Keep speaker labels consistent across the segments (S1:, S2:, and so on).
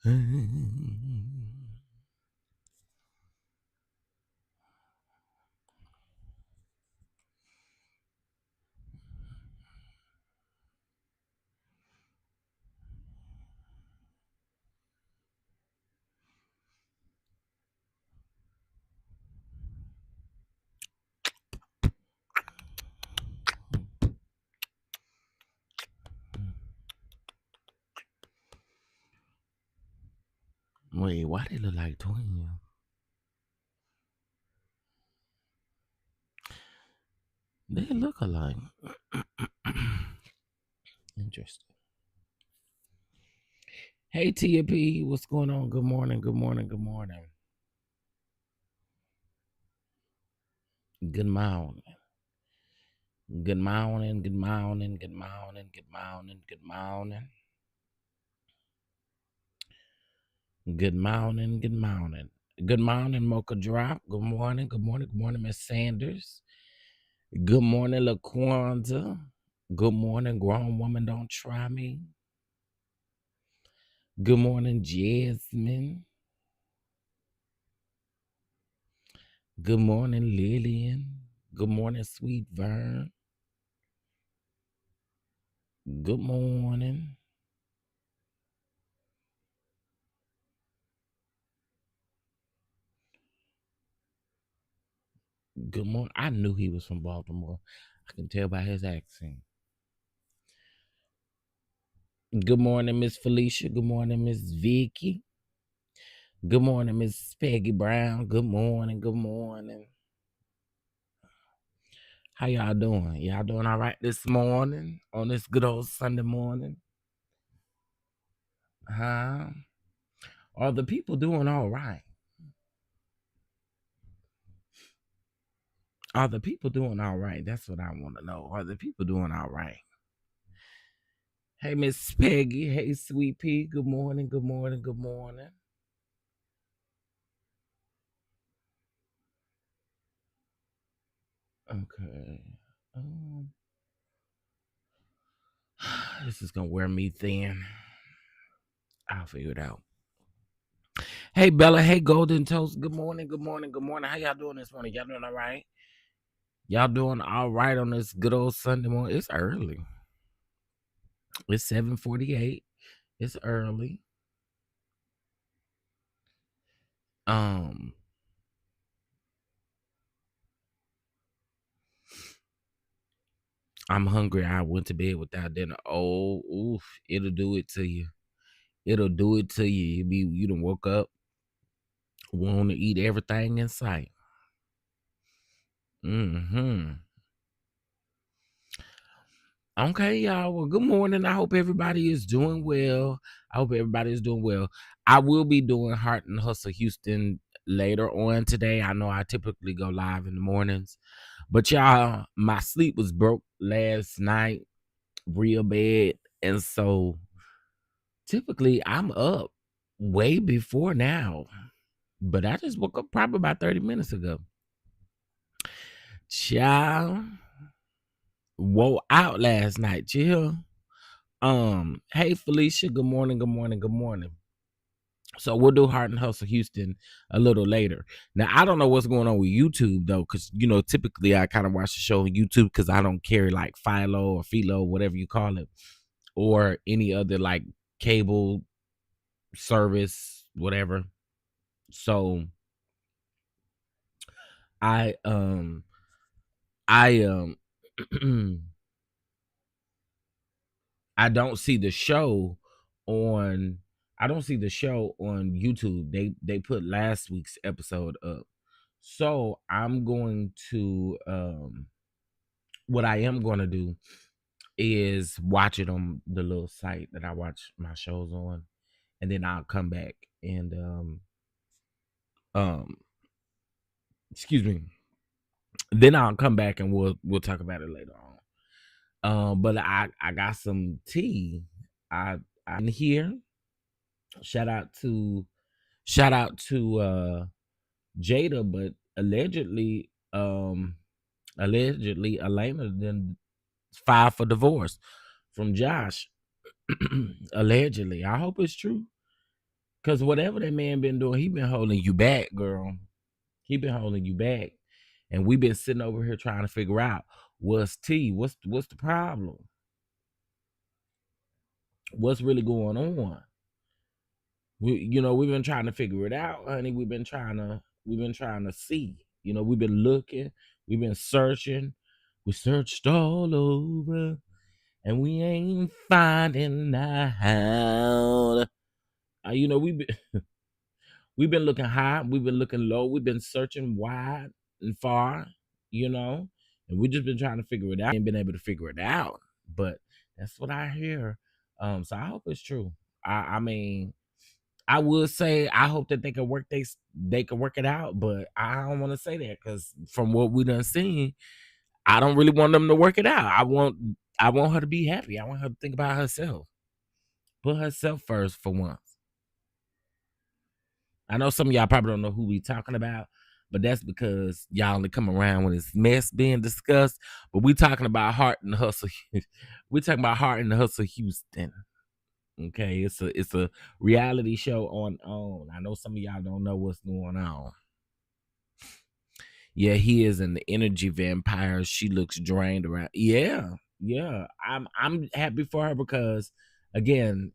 S1: Wait, why they look like twins? They look alike. Interesting. Hey TP, what's going on? Good morning, good morning, good morning. Good morning. Good morning, good morning, good morning, good morning, good morning. Good morning, good morning. Good morning, Mocha Drop. Good morning, good morning, good morning, Miss Sanders. Good morning, LaQuanta. Good morning, grown woman, don't try me. Good morning, Jasmine. Good morning, Lillian. Good morning, Sweet Vern. Good morning. Good morning. I knew he was from Baltimore. I can tell by his accent. Good morning, Miss Felicia. Good morning, Miss Vicky. Good morning, Miss Peggy Brown. Good morning. Good morning. How y'all doing? Y'all doing all right this morning on this good old Sunday morning? Huh? Are the people doing all right? Are the people doing all right? That's what I want to know. Are the people doing all right? Hey, Miss Peggy. Hey, Sweet Pea. Good morning. Good morning. Good morning. Okay. Um, this is gonna wear me thin. I'll figure it out. Hey, Bella. Hey, Golden Toast. Good morning. Good morning. Good morning. How y'all doing this morning? Y'all doing all right? Y'all doing all right on this good old Sunday morning? It's early. It's 7:48. It's early. Um, I'm hungry. I went to bed without dinner. Oh, oof! It'll do it to you. It'll do it to you. You done woke up, want to eat everything in sight. Mm-hmm. Okay, y'all. Well, good morning. I hope everybody is doing well. I hope everybody is doing well. I will be doing Heart and Hustle Houston later on today. I know I typically go live in the mornings, but y'all, my sleep was broke last night, real bad, and so typically I'm up way before now. But I just woke up probably about 30 minutes ago. Child, woke out last night. Chill. Hey Felicia, good morning, good morning, good morning. So we'll do Heart and Hustle Houston a little later. Now I don't know what's going on with YouTube though, because typically I kind of watch the show on YouTube because I don't carry like Philo or Philo, whatever you call it, or any other like cable service, whatever. So I I I don't see the show on I don't see the show on YouTube. They put last week's episode up. So I'm going to what I am going to do is watch it on the little site that I watch my shows on, and then I'll come back and um excuse me. Then I'll come back and we'll talk about it later on. But I got some tea. I'm here. Shout out to shout out to Jada, but allegedly Elena then filed for divorce from Josh. Allegedly. I hope it's true. Cause whatever that man been doing, he been holding you back, girl. He been holding you back. And we've been sitting over here trying to figure out what's the problem? What's really going on? We've been trying to figure it out, honey. We've been trying to see. We've been looking, we've been searching. We searched all over and we ain't finding out. We've been looking high, we've been looking low, we've been searching wide and far, and we just been trying to figure it out. Ain't been able to figure it out, but that's what I hear. So I hope it's true. I mean, I would say I hope that they can work it out, but I don't want to say that because from what we done seen, I don't really want them to work it out. I want her to be happy. I want her to think about herself, put herself first for once. I know some of y'all probably don't know who we talking about, but that's because y'all only come around when it's mess being discussed. But we talking about Heart and Hustle. We talking about Heart and Hustle Houston. Okay, it's a reality show on OWN. I know some of y'all don't know what's going on. Yeah, he is an energy vampire. She looks drained around. Yeah. I'm happy for her because, again,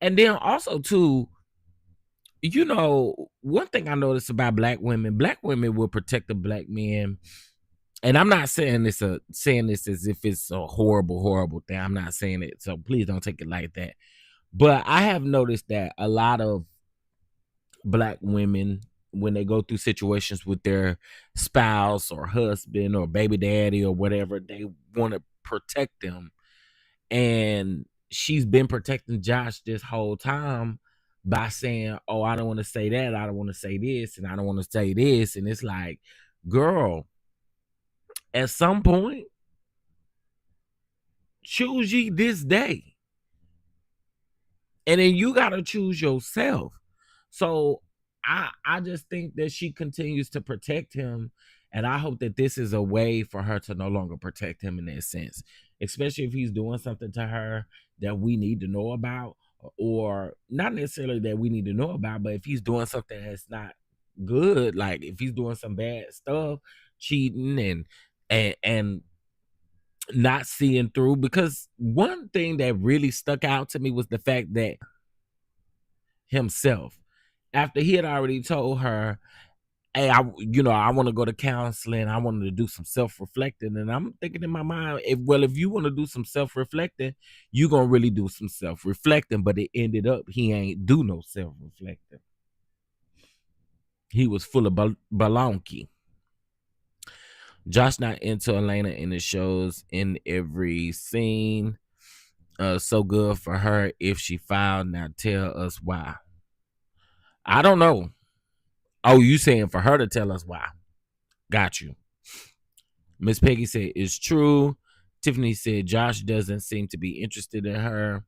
S1: and then also too, one thing I noticed about black women will protect the black men. And I'm not saying this as if it's a horrible thing. I'm not saying it, so please don't take it like that. But I have noticed that a lot of black women, when they go through situations with their spouse or husband or baby daddy or whatever, they want to protect them. And she's been protecting Josh this whole time by saying, oh, I don't want to say that, I don't want to say this, and I don't want to say this. And it's like, girl, at some point, choose ye this day. And then you got to choose yourself. So I just think that she continues to protect him. And I hope that this is a way for her to no longer protect him in that sense, especially if he's doing something to her that we need to know about, or not necessarily that we need to know about, but if he's doing something that's not good, like if he's doing some bad stuff, cheating and not seeing through. Because one thing that really stuck out to me was the fact that himself, after he had already told her, hey, I want to go to counseling, I wanted to do some self-reflecting. And I'm thinking in my mind, if you want to do some self-reflecting, you're gonna really do some self-reflecting. But it ended up he ain't do no self-reflecting. He was full of baloney. Josh not into Elena, and it shows in every scene. So good for her. If she filed, now tell us why. I don't know. Oh, you saying for her to tell us why? Got you. Miss Peggy said it's true. Tiffany said Josh doesn't seem to be interested in her.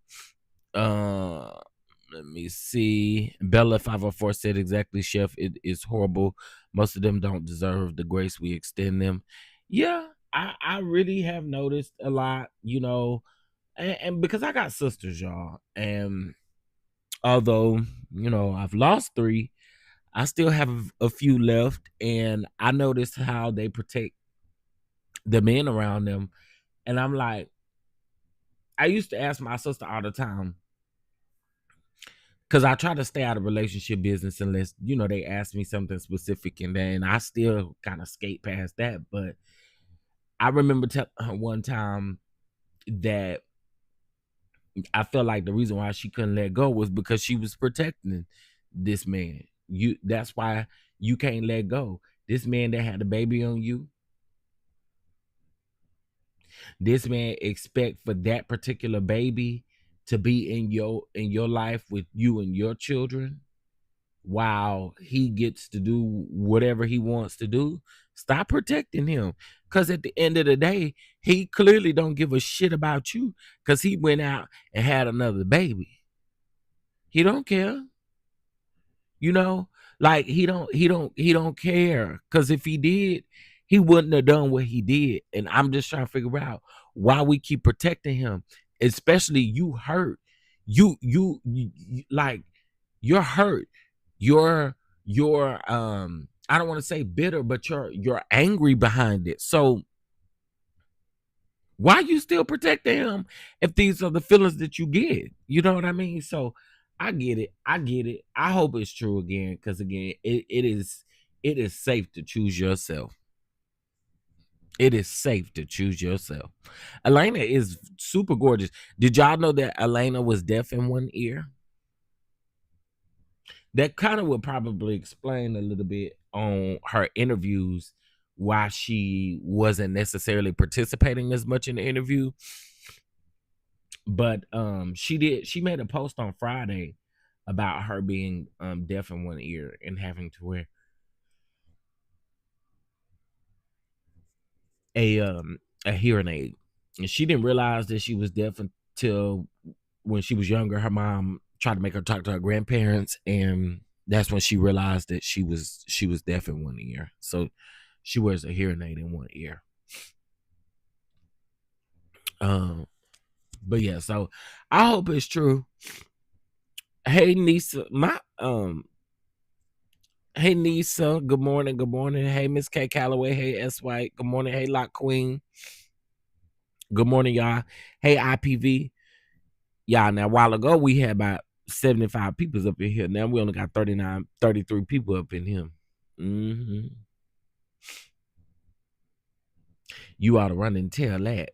S1: Let me see. Bella 504 said exactly, Chef. It is horrible. Most of them don't deserve the grace we extend them. Yeah, I really have noticed a lot, and because I got sisters, y'all. And although, I've lost 3, I still have a few left. And I noticed how they protect the men around them. And I'm like, I used to ask my sister all the time, because I try to stay out of relationship business unless, they ask me something specific, and then I still kind of skate past that. But I remember telling her one time that I felt like the reason why she couldn't let go was because she was protecting this man. That's why you can't let go. This man that had a baby on you, this man expect for that particular baby to be in your life with you and your children while he gets to do whatever he wants to do. Stop protecting him, because at the end of the day, he clearly don't give a shit about you, because he went out and had another baby. He don't care. Like he don't care, because if he did, he wouldn't have done what he did. And I'm just trying to figure out why we keep protecting him, especially you hurt. You like You're hurt. You're I don't want to say bitter, but you're angry behind it. So why you still protecting him if these are the feelings that you get? You know what I mean? So I get it. I get it. I hope it's true again, because again, it is safe to choose yourself. It is safe to choose yourself. Elena is super gorgeous. Did y'all know that Elena was deaf in one ear? That kind of would probably explain a little bit on her interviews why she wasn't necessarily participating as much in the interview. But she made a post on Friday about her being deaf in one ear and having to wear a hearing aid. And she didn't realize that she was deaf until when she was younger. Her mom tried to make her talk to her grandparents, and that's when she realized that she was deaf in one ear. So she wears a hearing aid in one ear. But yeah, so I hope it's true. Hey Nisa, hey Nisa, good morning, good morning. Hey Miss K Calloway, hey S White, good morning. Hey Lock Queen, good morning, y'all. Hey IPV, y'all. Now a while ago we had about 75 people up in here. Now we only got 33 people up in here. You ought to run and tell that.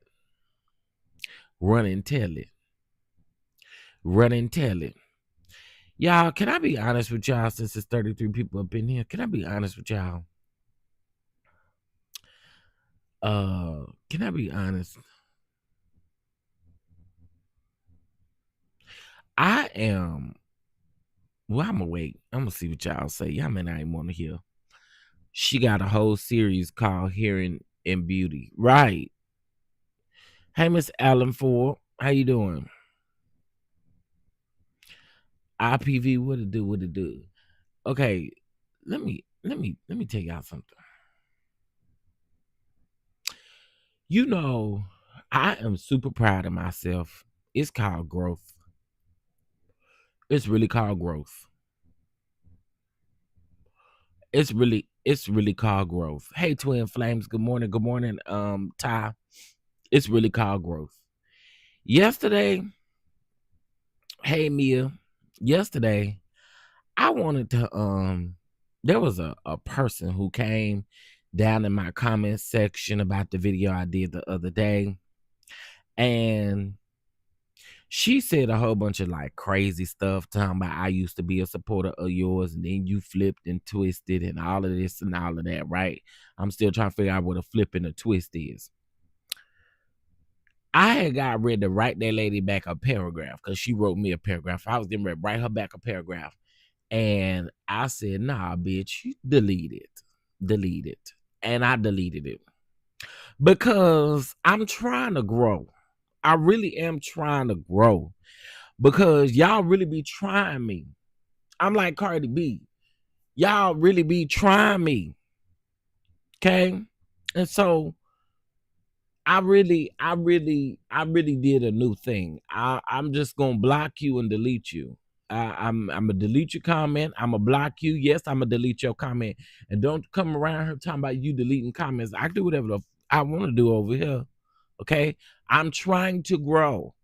S1: Run and tell it. Run and tell it. Y'all, can I be honest with y'all, since it's 33 people up in here? Can I be honest with y'all? Can I be honest? I am. Well, I'm gonna wait. I'm gonna see what y'all say. Y'all may not even want to hear. She got a whole series called Hearing and Beauty. Right. Hey, Miss Allen Ford. How you doing? IPV, what it do? What it do? Okay, let me tell y'all something. You know, I am super proud of myself. It's called growth. It's really called growth. It's really called growth. Hey, Twin Flames. Good morning. Good morning, Ty. It's really called growth. Yesterday, hey Mia. Yesterday, I wanted to there was a person who came down in my comment section about the video I did the other day. And she said a whole bunch of like crazy stuff, talking about I used to be a supporter of yours, and then you flipped and twisted and all of this and all of that, right? I'm still trying to figure out what a flip and a twist is. I had got ready to write that lady back a paragraph, because she wrote me a paragraph. I was getting ready to write her back a paragraph. And I said, nah, bitch, you delete it. Delete it. And I deleted it. Because I'm trying to grow. I really am trying to grow. Because y'all really be trying me. I'm like Cardi B. Y'all really be trying me. Okay? And so I really did a new thing. I'm just gonna block you and delete you. I'm gonna delete your comment. I'm gonna block you. Yes, I'm gonna delete your comment. And don't come around here talking about you deleting comments. I can do whatever I want to do over here. Okay, I'm trying to grow,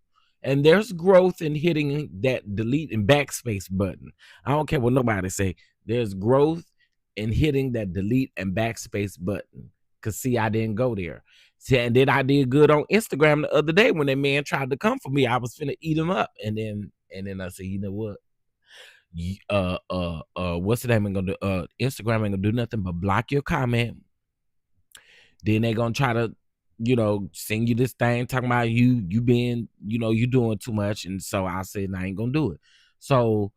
S1: and there's growth in hitting that delete and backspace button. I don't care what nobody say. There's growth in hitting that delete and backspace button. Cause see, I didn't go there. See, and then I did good on Instagram the other day when that man tried to come for me. I was finna eat him up, and then I said, you know what? What's the name? Ain't gonna do, Instagram ain't gonna do nothing but block your comment. Then they gonna try to, send you this thing talking about you being, you doing too much. And so I said, I ain't gonna do it. So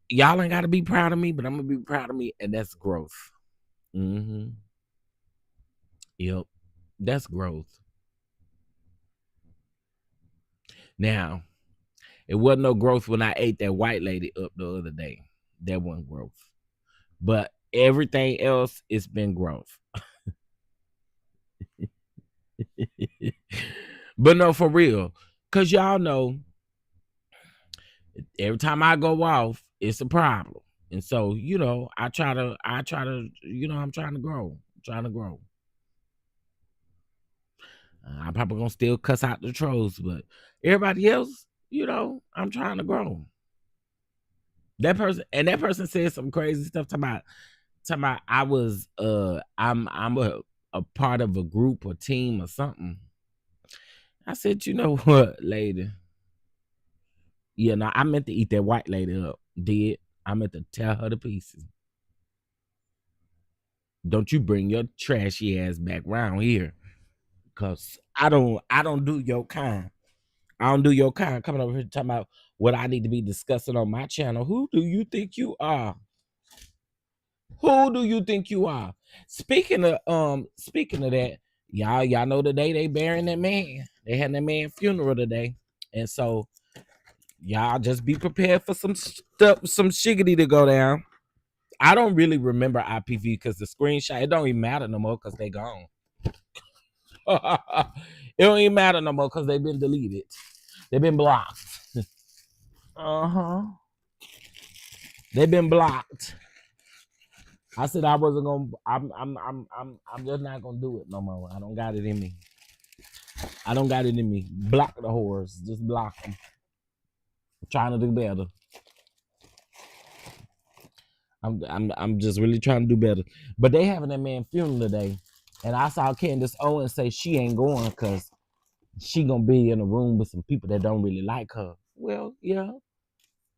S1: y'all ain't gotta be proud of me, but I'm gonna be proud of me, and that's growth. Yep, that's growth. Now, it wasn't no growth when I ate that white lady up the other day. That wasn't growth. But everything else, it's been growth. But no, for real. Because y'all know, Every time I go off, it's a problem. And so, I try to, I'm trying to grow. I'm probably gonna still cuss out the trolls, but everybody else, I'm trying to grow. That person said some crazy stuff talking about I was I'm a part of a group or team or something. I said, you know what, lady? Yeah, no, I meant to eat that white lady up. I meant to tear her to pieces. Don't you bring your trashy ass back round here. Cause I don't do your kind. I don't do your kind coming over here talking about what I need to be discussing on my channel. Who do you think you are? Who do you think you are? Speaking of that, y'all know today they burying that man. They had that man funeral today. And so y'all just be prepared for some stuff, some shiggity to go down. I don't really remember IPV because the screenshot, it don't even matter no more because they gone. It don't even matter no more because they've been deleted. They've been blocked. They've been blocked. I said I wasn't gonna. I'm just not gonna do it no more. I don't got it in me. Block the whores. Just block them. I'm trying to do better. I'm just really trying to do better. But they having that man funeral today, and I saw Candace Owens say she ain't going because she gonna be in a room with some people that don't really like her. Well, yeah,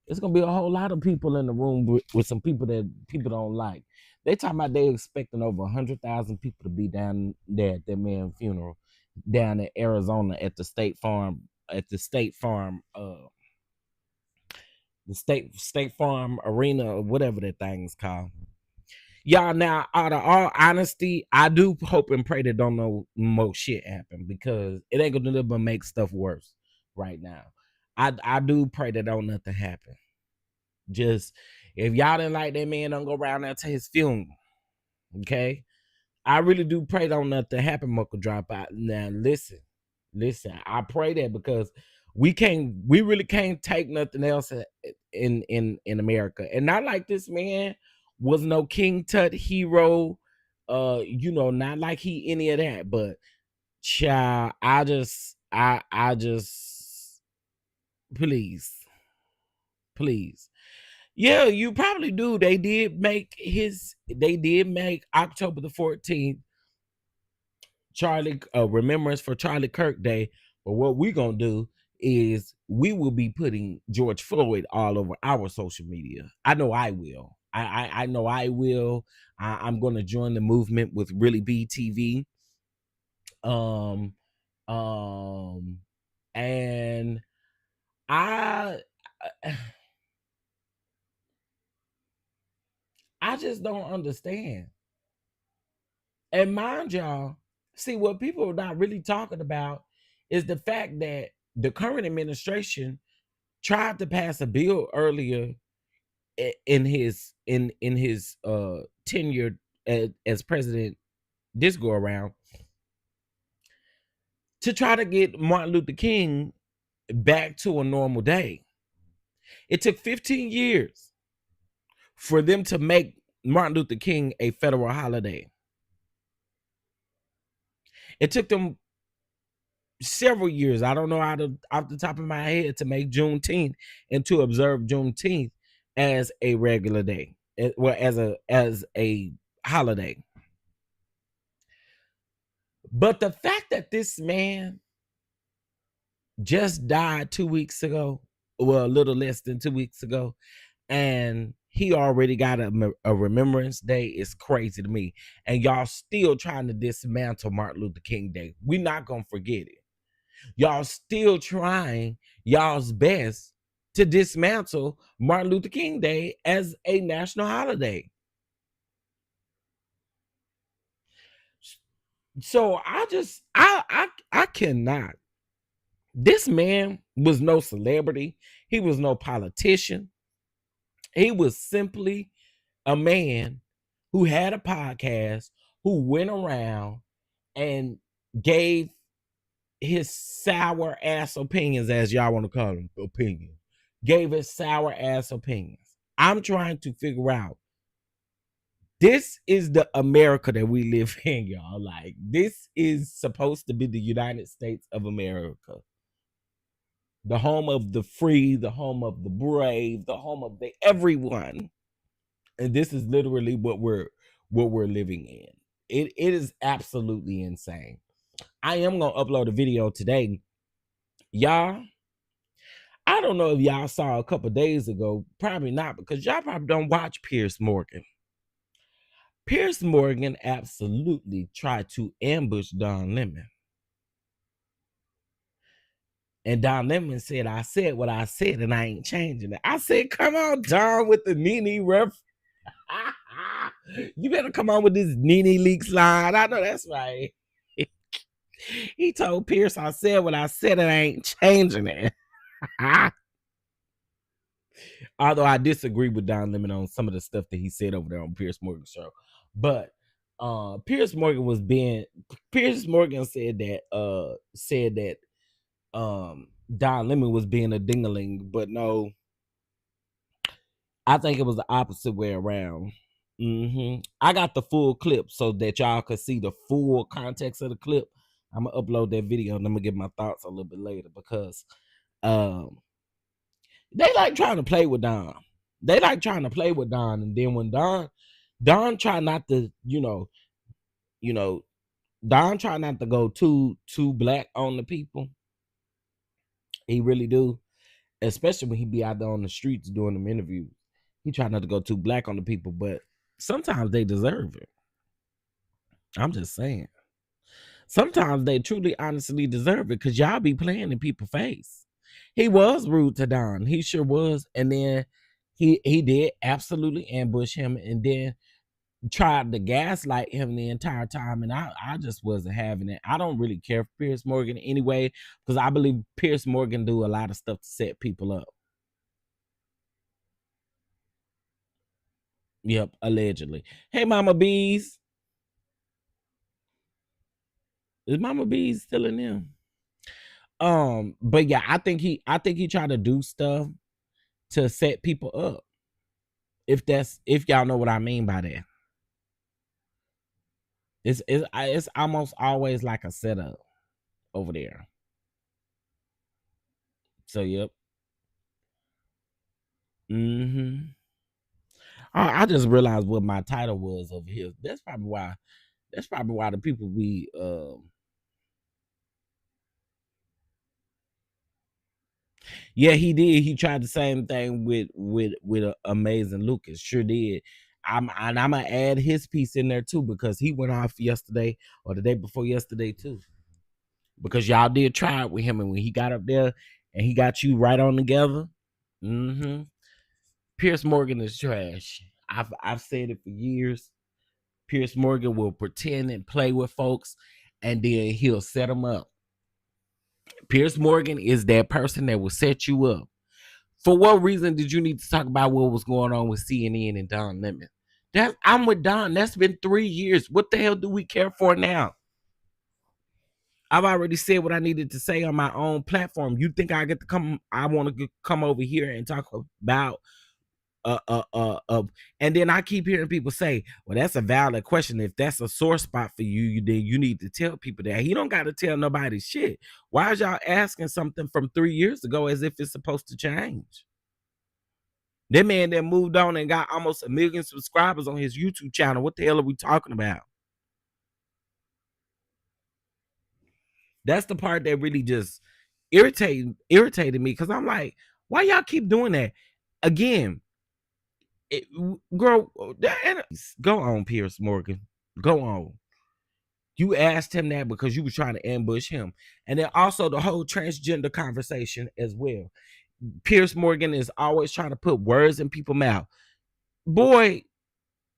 S1: it's gonna be a whole lot of people in the room with some people that people don't like. They talking about they expecting over 100,000 people to be down there at that man's funeral down in Arizona at the State Farm the State Farm Arena or whatever that thing's called. Y'all, now out of all honesty, I do hope and pray that don't no more shit happen because it ain't gonna do but make stuff worse right now. I do pray that don't nothing happen. Just if y'all didn't like that man, don't go around there to his funeral. Okay. I really do pray don't nothing happen, Muckle drop out. Now listen, I pray that because we really can't take nothing else in America. And not like this man was no King Tut hero, not like he any of that, but child, I just please. Yeah, you probably do. They did make October the 14th Charlie remembrance for Charlie Kirk Day. But what we're gonna do is we will be putting George Floyd all over our social media. I know I will. I know I will. I'm gonna join the movement with Really BTV. And I just don't understand. And mind y'all, see what people are not really talking about is the fact that the current administration tried to pass a bill earlier in his tenure as president this go around to try to get Martin Luther King back to a normal day. It took 15 years for them to make Martin Luther King a federal holiday. It took them several years, I don't know off the top of my head, to make Juneteenth and to observe Juneteenth as a regular day, well, as a holiday. But the fact that this man just died 2 weeks ago, well, a little less than 2 weeks ago, and he already got a remembrance day is crazy to me. And y'all still trying to dismantle Martin Luther King Day. We're not gonna forget it. Y'all still trying y'all's best to dismantle Martin Luther King Day as a national holiday. So I cannot. This man was no celebrity. He was no politician. He was simply a man who had a podcast, who went around and gave his sour ass opinions, as y'all want to call them, opinion. gave his sour ass opinions. I'm trying to figure out, this is the America that we live in, y'all. Like, this is supposed to be the United States of America. The home of the free, the home of the brave, the home of the everyone. And this is literally what we're living in. It is absolutely insane. I am gonna upload a video today. Y'all, I don't know if y'all saw a couple days ago, probably not, because y'all probably don't watch Piers Morgan. Piers Morgan absolutely tried to ambush Don Lemon. And Don Lemon said, I said what I said and I ain't changing it. I said, come on, Don, with the Nene ref. You better come on with this Nene Leaks line. I know that's right. He told Pierce, I said what I said and I ain't changing it. Although I disagree with Don Lemon on some of the stuff that he said over there on Piers Morgan's show. But Piers Morgan said that Don Lemon was being a dingaling, but no, I think it was the opposite way around. I got the full clip so that y'all could see the full context of the clip. I'm gonna upload that video and I'm gonna give my thoughts a little bit later, because they like trying to play with Don. They like trying to play with Don, and then when Don try not to, Don try not to go too black on the people. He really do, especially when he be out there on the streets doing them interviews. He try not to go too black on the people, but sometimes they deserve it. I'm just saying. Sometimes they truly, honestly deserve it, because y'all be playing in people's face. He was rude to Don. He sure was. And then he did absolutely ambush him and then tried to gaslight him the entire time. And I just wasn't having it. I don't really care for Piers Morgan anyway, because I believe Piers Morgan do a lot of stuff to set people up. Yep, allegedly. Hey, Mama Bees. Is Mama Bees still in them? But yeah, I think he tried to do stuff to set people up. If y'all know what I mean by that. It's almost always like a setup over there. So yep. I just realized what my title was over here. That's probably why the people be yeah, he did. He tried the same thing with Amazing Lucas. Sure did. I'm gonna add his piece in there too, because he went off yesterday or the day before yesterday too. Because y'all did try it with him, and when he got up there and he got you right on together. Piers Morgan is trash. I've said it for years. Piers Morgan will pretend and play with folks, and then he'll set them up. Piers Morgan is that person that will set you up. For what reason did you need to talk about what was going on with CNN and Don Lemon? I'm with Don. That's been 3 years. What the hell do we care for now? I've already said what I needed to say on my own platform. You think I want to come over here and talk about and then I keep hearing people say, well, that's a valid question. If that's a sore spot for you, then you need to tell people that. He don't got to tell nobody shit. Why is y'all asking something from 3 years ago as if it's supposed to change? That man that moved on and got almost 1 million subscribers on his YouTube channel. What the hell are we talking about? That's the part that really just irritated me, because I'm like, why y'all keep doing that? Again, girl, go on, Piers Morgan. Go on. You asked him that because you were trying to ambush him. And then also the whole transgender conversation as well. Piers Morgan is always trying to put words in people's mouth. Boy,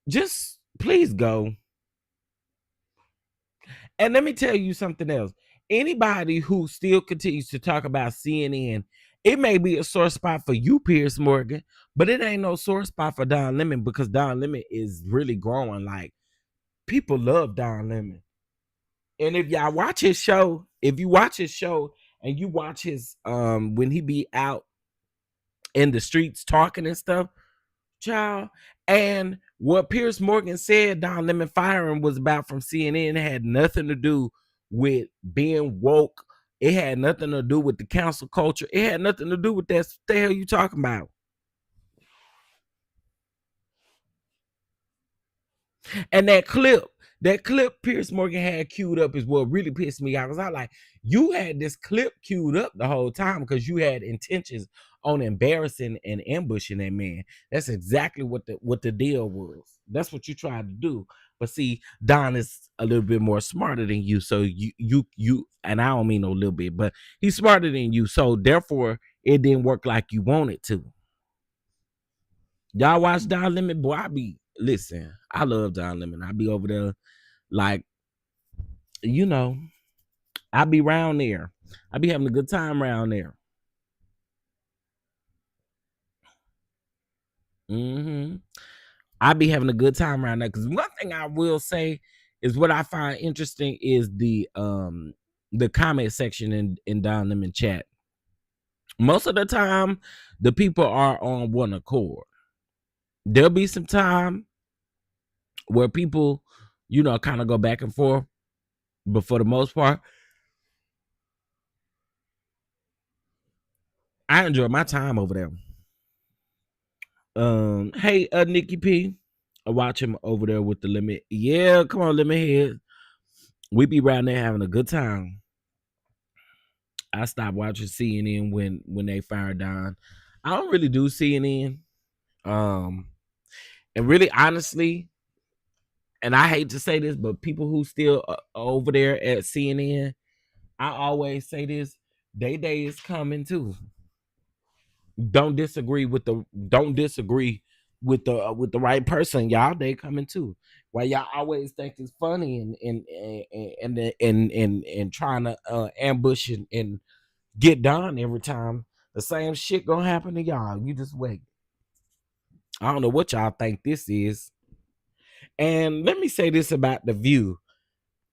S1: just please go. And let me tell you something else. Anybody who still continues to talk about CNN, it may be a sore spot for you, Piers Morgan, but it ain't no sore spot for Don Lemon, because Don Lemon is really growing. Like, people love Don Lemon. And if y'all watch his show, and you watch his when he be out in the streets talking and stuff, child. And what Piers Morgan said Don Lemon firing was about from CNN. It had nothing to do with being woke. It had nothing to do with the council culture. It had nothing to do with that. What the hell you talking about? And that clip Piers Morgan had queued up is what really pissed me off. Cause I like, you had this clip queued up the whole time because you had intentions on embarrassing and ambushing that man. That's exactly what the deal was. That's what you tried to do. But see, Don is a little bit more smarter than you. So you and I don't mean no little bit, but he's smarter than you. So therefore, it didn't work like you wanted to. Y'all watch Don Lemon? Boy, listen, I love Don Lemon. I be over there, like, you know, I be around there. I be having a good time around there. I be having a good time around there. Because one thing I will say is what I find interesting is the comment section in Don Lemon chat. Most of the time, the people are on one accord. There'll be some time where people, kind of go back and forth. But for the most part, I enjoy my time over there. Hey, Nikki P, I watch him over there with the limit. Yeah, come on, limit head. We be around there having a good time. I stopped watching CNN when they fired Don. I don't really do CNN. And really, honestly, and I hate to say this, but people who still over there at CNN, I always say this: their day is coming too. Don't disagree with the right person, y'all. They coming too. Why y'all always think it's funny and trying to ambush and get done every time. The same shit gonna happen to y'all. You just wait. I don't know what y'all think this is. And let me say this about The View.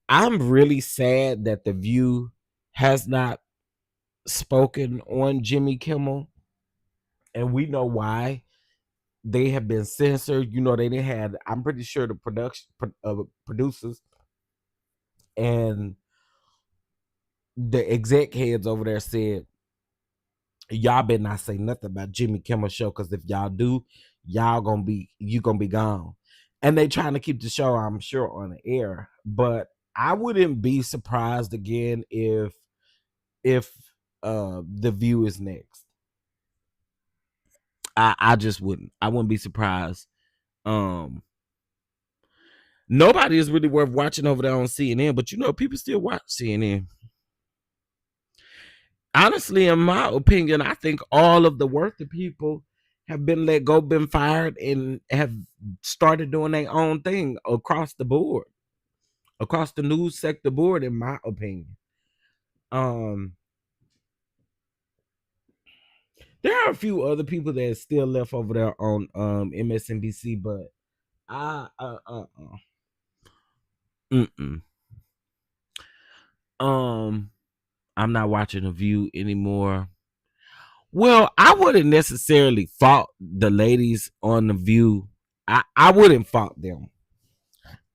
S1: I'm really sad that The View has not spoken on Jimmy Kimmel. And we know why. They have been censored. They didn't have, I'm pretty sure the producers and the exec heads over there said, y'all better not say nothing about Jimmy Kimmel show, because if y'all do, you gonna be gone. And they trying to keep the show, I'm sure, on the air. But I wouldn't be surprised again if The View is next. I just wouldn't. I wouldn't be surprised. Nobody is really worth watching over there on CNN, but people still watch CNN. Honestly, in my opinion, I think all of the worthy people have been let go, been fired, and have started doing their own thing across the board, across the news sector board, in my opinion. There are a few other people that are still left over there on MSNBC, but I'm not watching The View anymore. Well, I wouldn't necessarily fault the ladies on The View. I wouldn't fault them.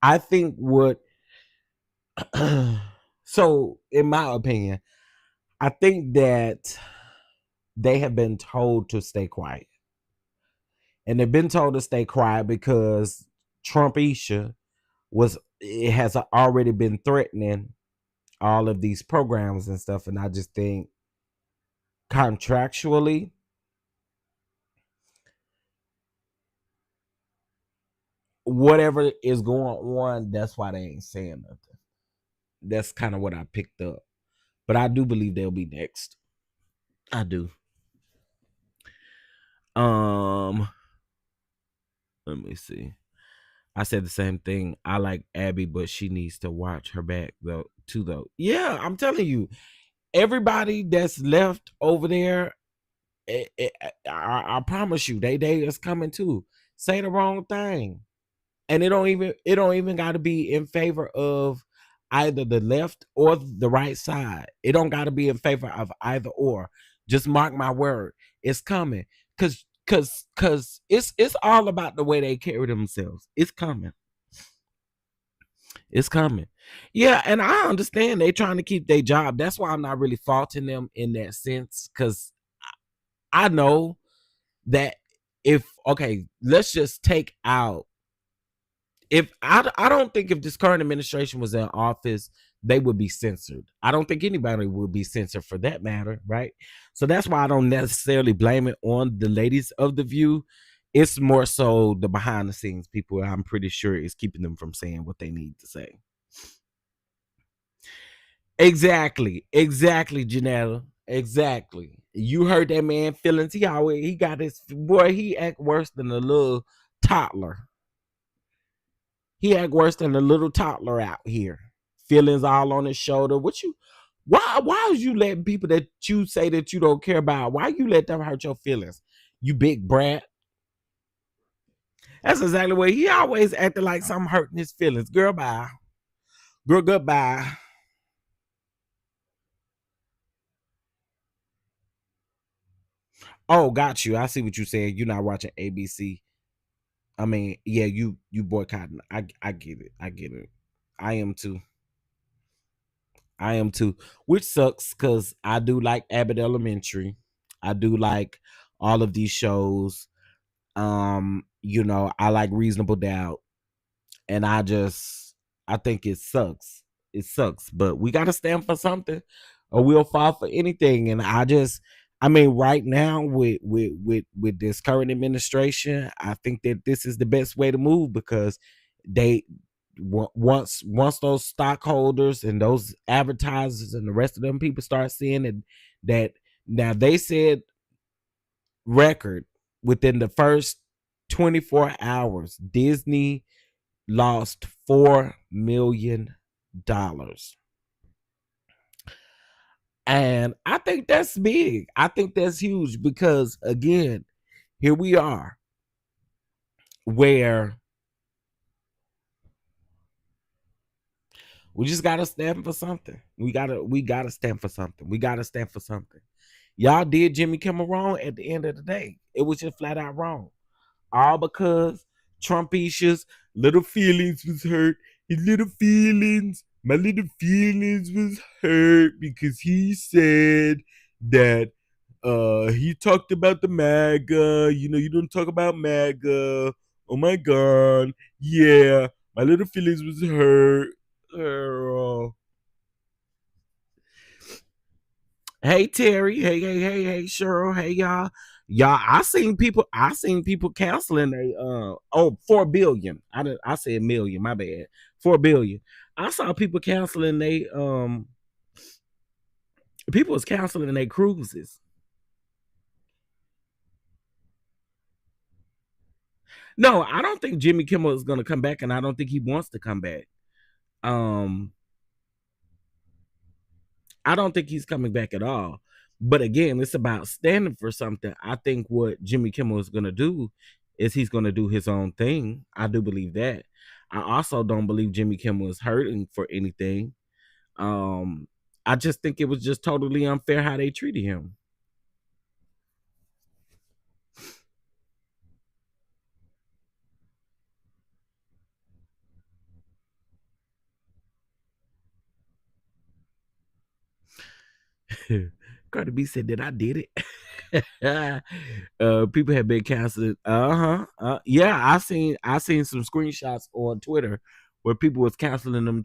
S1: I think so in my opinion, I think that they have been told to stay quiet. And they've been told to stay quiet because Trump-isha has already been threatening all of these programs and stuff. And I just think contractually, whatever is going on, that's why they ain't saying nothing. That's kind of what I picked up. But I do believe they'll be next. I do. Let me see. I said the same thing. I like Abby, but she needs to watch her back though. Yeah, I'm telling you, everybody that's left over there, I promise you, they is coming too. Say the wrong thing, and it don't even got to be in favor of either the left or the right side. It don't got to be in favor of either or. Just mark my word, it's coming. cause it's all about the way they carry themselves. It's coming. It's coming. Yeah, and I understand they trying to keep their job. That's why I'm not really faulting them in that sense, because I know that if okay, let's just take out if I don't think if this current administration was in office, they would be censored. I don't think anybody would be censored for that matter, right? So that's why I don't necessarily blame it on the ladies of the View. It's more so the behind the scenes people. I'm pretty sure is keeping them from saying what they need to say. Exactly, Janetta. Exactly. You heard that man feelings. He got his boy. He act worse than a little toddler. He act worse than a little toddler out here. Feelings all on his shoulder. What you? Why is you letting people that you say that you don't care about? Why you let them hurt your feelings? You big brat. That's exactly what he always acted like something hurting his feelings. Girl, bye. Girl, goodbye. Oh, got you. I see what you saying. You're not watching ABC. I mean, yeah, you boycotting. I get it. I get it. I am too. I am too. Which sucks because I do like Abbott Elementary. I do like all of these shows. I like Reasonable Doubt. And I think it sucks. It sucks. But we gotta stand for something or we'll fall for anything. And I mean, right now with this current administration, I think that this is the best way to move because they once those stockholders and those advertisers and the rest of them people start seeing that now they said record within the first 24 hours Disney lost $4 million. And I think that's big. I think that's huge because again, here we are where we just gotta stand for something. We gotta stand for something. We gotta stand for something. Y'all did Jimmy Kimmel wrong at the end of the day. It was just flat out wrong. All because Trumpisha's little feelings was hurt. His little feelings, my little feelings was hurt because he said that he talked about the MAGA. You don't talk about MAGA. Oh my god. Yeah. My little feelings was hurt. Hey Terry, hey Cheryl, hey y'all. I seen people canceling a 4 billion. I said million, my bad. 4 billion. I saw people canceling people was canceling their cruises. No, I don't think Jimmy Kimmel is gonna come back, and I don't think he wants to come back. Um, I don't think he's coming back at all. But again, it's about standing for something. I think what Jimmy Kimmel is going to do is he's going to do his own thing. I do believe that. I also don't believe Jimmy Kimmel is hurting for anything. Um, I just think it was just totally unfair how they treated him. Cardi B said that I did it. People have been canceling. Yeah, I seen some screenshots on Twitter where people was canceling them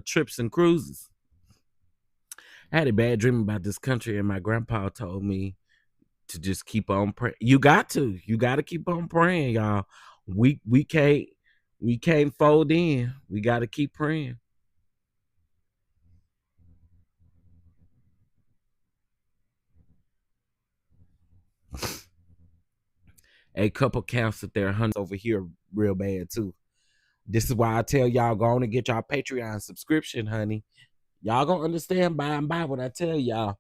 S1: trips and cruises. I had a bad dream about this country, and my grandpa told me to just keep on praying. You got to keep on praying, y'all. We can't fold in. We got to keep praying. A couple canceled their hunts over here real bad too. This is why I tell y'all go on and get y'all Patreon subscription, honey. Y'all gonna understand by and by what I tell y'all.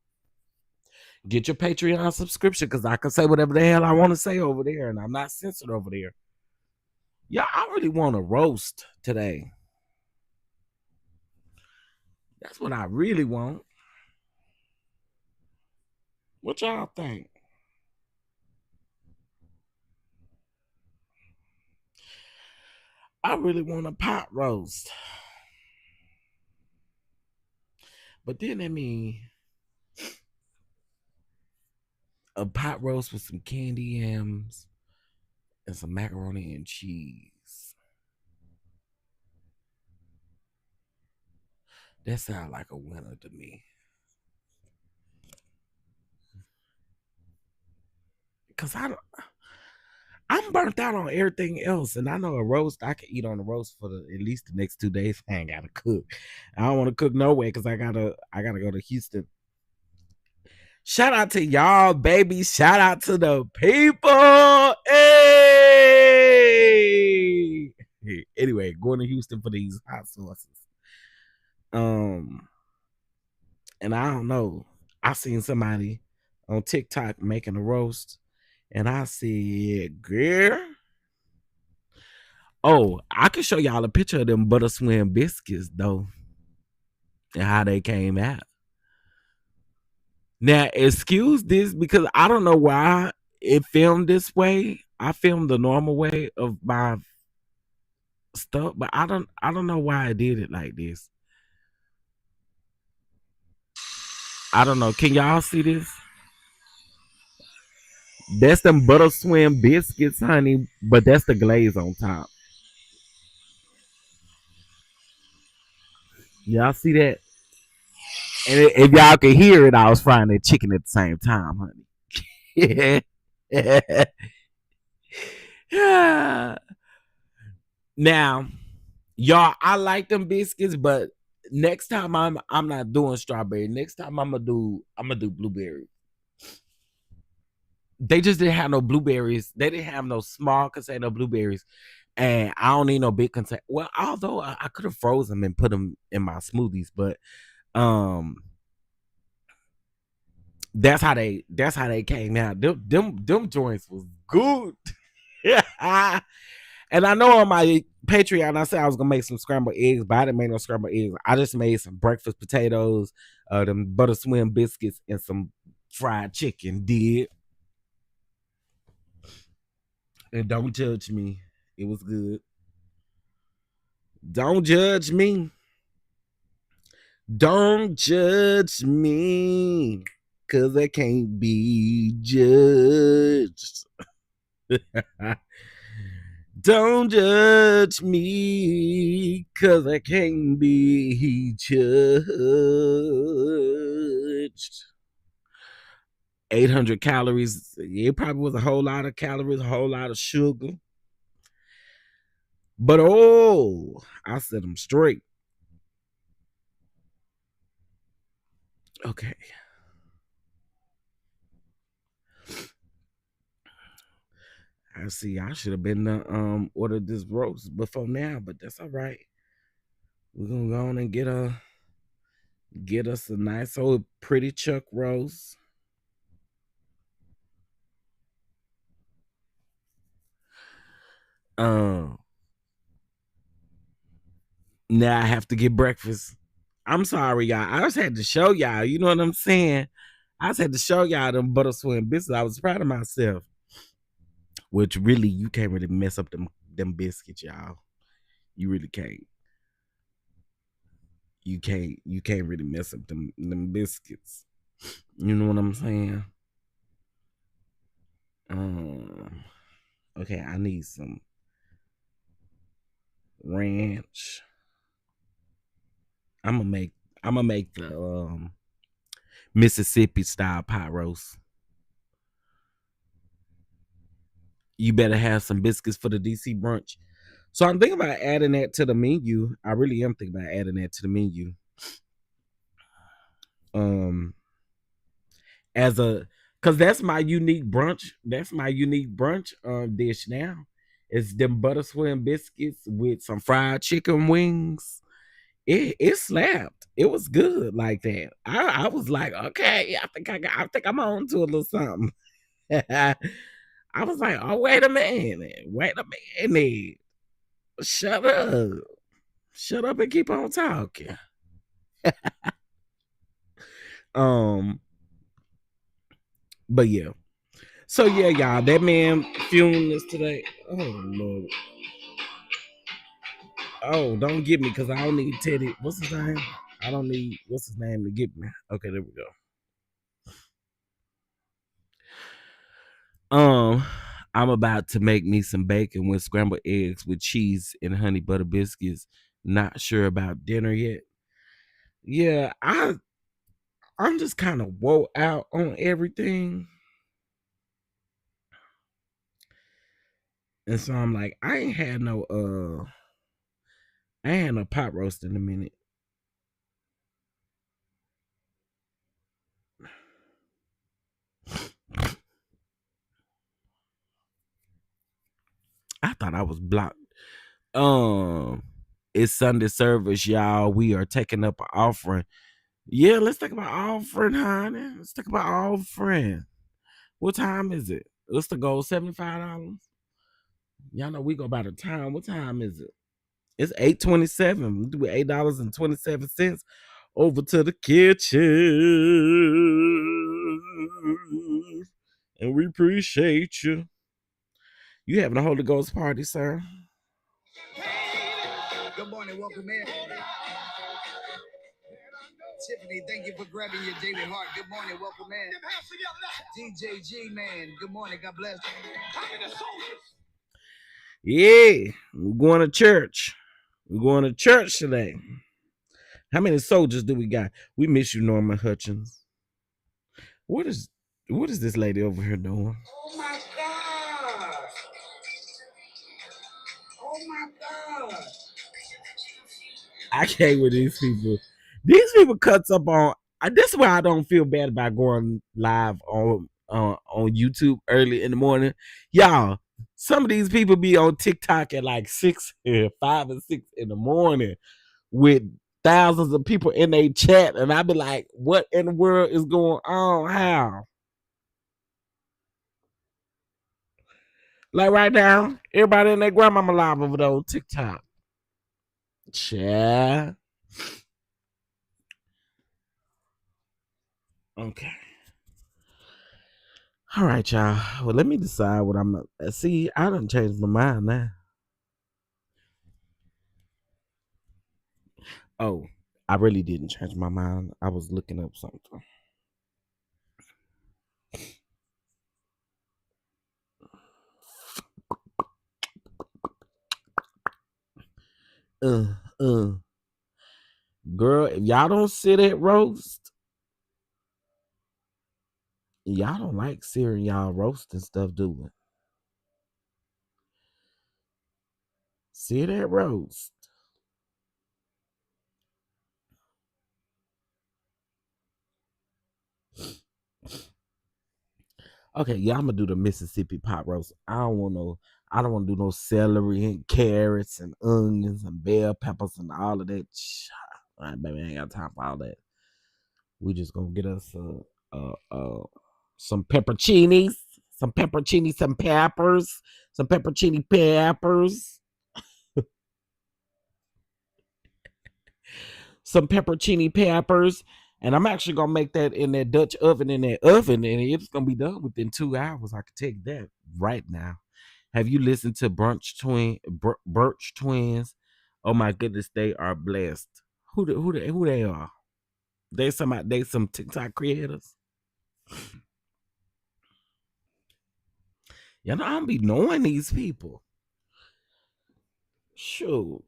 S1: Get your Patreon subscription because I can say whatever the hell I want to say over there, and I'm not censored over there. Y'all, I really want to roast today. That's what I really want. What y'all think? I really want a pot roast. But then that mean a pot roast with some candy yams and some macaroni and cheese. That sounds like a winner to me. Cause I'm burnt out on everything else, and I know a roast I can eat on the roast for at least the next 2 days. I ain't gotta cook. I don't want to cook no way because I gotta go to Houston. Shout out to y'all, baby. Shout out to the people. Hey. Anyway, going to Houston for these hot sauces. And I don't know. I seen somebody on TikTok making a roast, and I said, girl. Oh, I can show y'all a picture of them butter swim biscuits though, and how they came out. Now, excuse this because I don't know why it filmed this way. I filmed the normal way of my stuff, but I don't know why I did it like this. I don't know. Can y'all see this? That's them butter swim biscuits, honey, but that's the glaze on top. Y'all see that? And if y'all can hear it, I was frying that chicken at the same time, honey. Now, y'all, I like them biscuits, but next time I'm not doing strawberry. Next time I'm gonna do blueberry. They just didn't have no blueberries. They didn't have no small container blueberries, and I don't need no big container. Well, although I could have frozen them and put them in my smoothies, but that's how they came out. Them joints was good. And I know on my Patreon, I said I was gonna make some scrambled eggs, but I didn't make no scrambled eggs. I just made some breakfast potatoes, them butter swim biscuits, and some fried chicken. Did. And don't judge me. It was good. Don't judge me. Don't judge me. Cause I can't be judged. Don't judge me, cause I can't be judged. 800 calories. It probably was a whole lot of calories, a whole lot of sugar. But oh, I set them straight. Okay. I see. I should have been ordered this roast before now, but that's all right. We're gonna go on and get us a nice old pretty chuck roast. Now I have to get breakfast. I'm sorry, y'all. I just had to show y'all. You know what I'm saying? I just had to show y'all them butter swim biscuits. I was proud of myself. Which really, you can't really mess up them biscuits, y'all. You really can't. You can't really mess up them biscuits. You know what I'm saying? Okay, I need some ranch. I'm gonna make the Mississippi style pot roast. You better have some biscuits for the DC brunch. So I'm thinking about adding that to the menu. I really am thinking about adding that to the menu. Cause that's my unique brunch. That's my unique brunch dish now. It's them butter swim biscuits with some fried chicken wings. It slapped. It was good like that. I was like, okay, I think I'm on to a little something. I was like, oh, wait a minute. Shut up and keep on talking. But yeah. So yeah, y'all, that man filming this today. Oh Lord. Oh, don't get me because I don't need Teddy. What's his name? I don't need what's his name to get me. Okay, there we go. Um, I'm about to make me some bacon with scrambled eggs with cheese and honey butter biscuits. Not sure about dinner yet. Yeah, I'm just kind of woe out on everything. And so I'm like, I ain't had no pot roast in a minute. I thought I was blocked. Um, it's Sunday service, y'all. We are taking up an offering. Yeah, let's think about offering, honey. Let's think about offering. What time is it? What's the goal? $75. Y'all know we go by the time. What time is it? It's 8:27. We do $8.27 over to the kitchen. And we appreciate you. You having a Holy Ghost party, sir?
S2: Good morning, welcome in. Tiffany, thank you for grabbing your daily heart. Good morning, welcome in. DJ G, man, good morning, God bless
S1: you. Yeah, we're going to church. We're going to church today. How many soldiers do we got? We miss you, Norman Hutchins. What is this lady over here doing?
S2: Oh my God. Oh my God.
S1: I can't with these people. These people cuts up on. This is why I don't feel bad about going live on YouTube early in the morning. Y'all, some of these people be on TikTok at like 5 and 6 in the morning with thousands of people in a chat, and I be like, "What in the world is going on? How?" Like right now, everybody and their grandmama live over there on TikTok. Yeah. Okay. All right, y'all. Well, let me decide what I'm gonna see. I done changed my mind now. Oh, I really didn't change my mind. I was looking up something. Uh, uh. Girl, if y'all don't sit at roast, y'all don't like seeing y'all roast and stuff, do we? Sit at roast. Okay, yeah, I'm gonna do the Mississippi pot roast. I don't want to do no celery and carrots and onions and bell peppers and all of that. All right, baby, I ain't got time for all that. We just gonna get us some pepperoncinis, some pepperoncini, some peppers, some pepperoncini peppers, some pepperoncini peppers, and I'm actually gonna make that in that Dutch oven and it's gonna be done within 2 hours. I can take that right now. Have you listened to Birch Twins? Oh my goodness, they are blessed. Who they are? They some TikTok creators. You know, I don't be knowing these people. Shoot.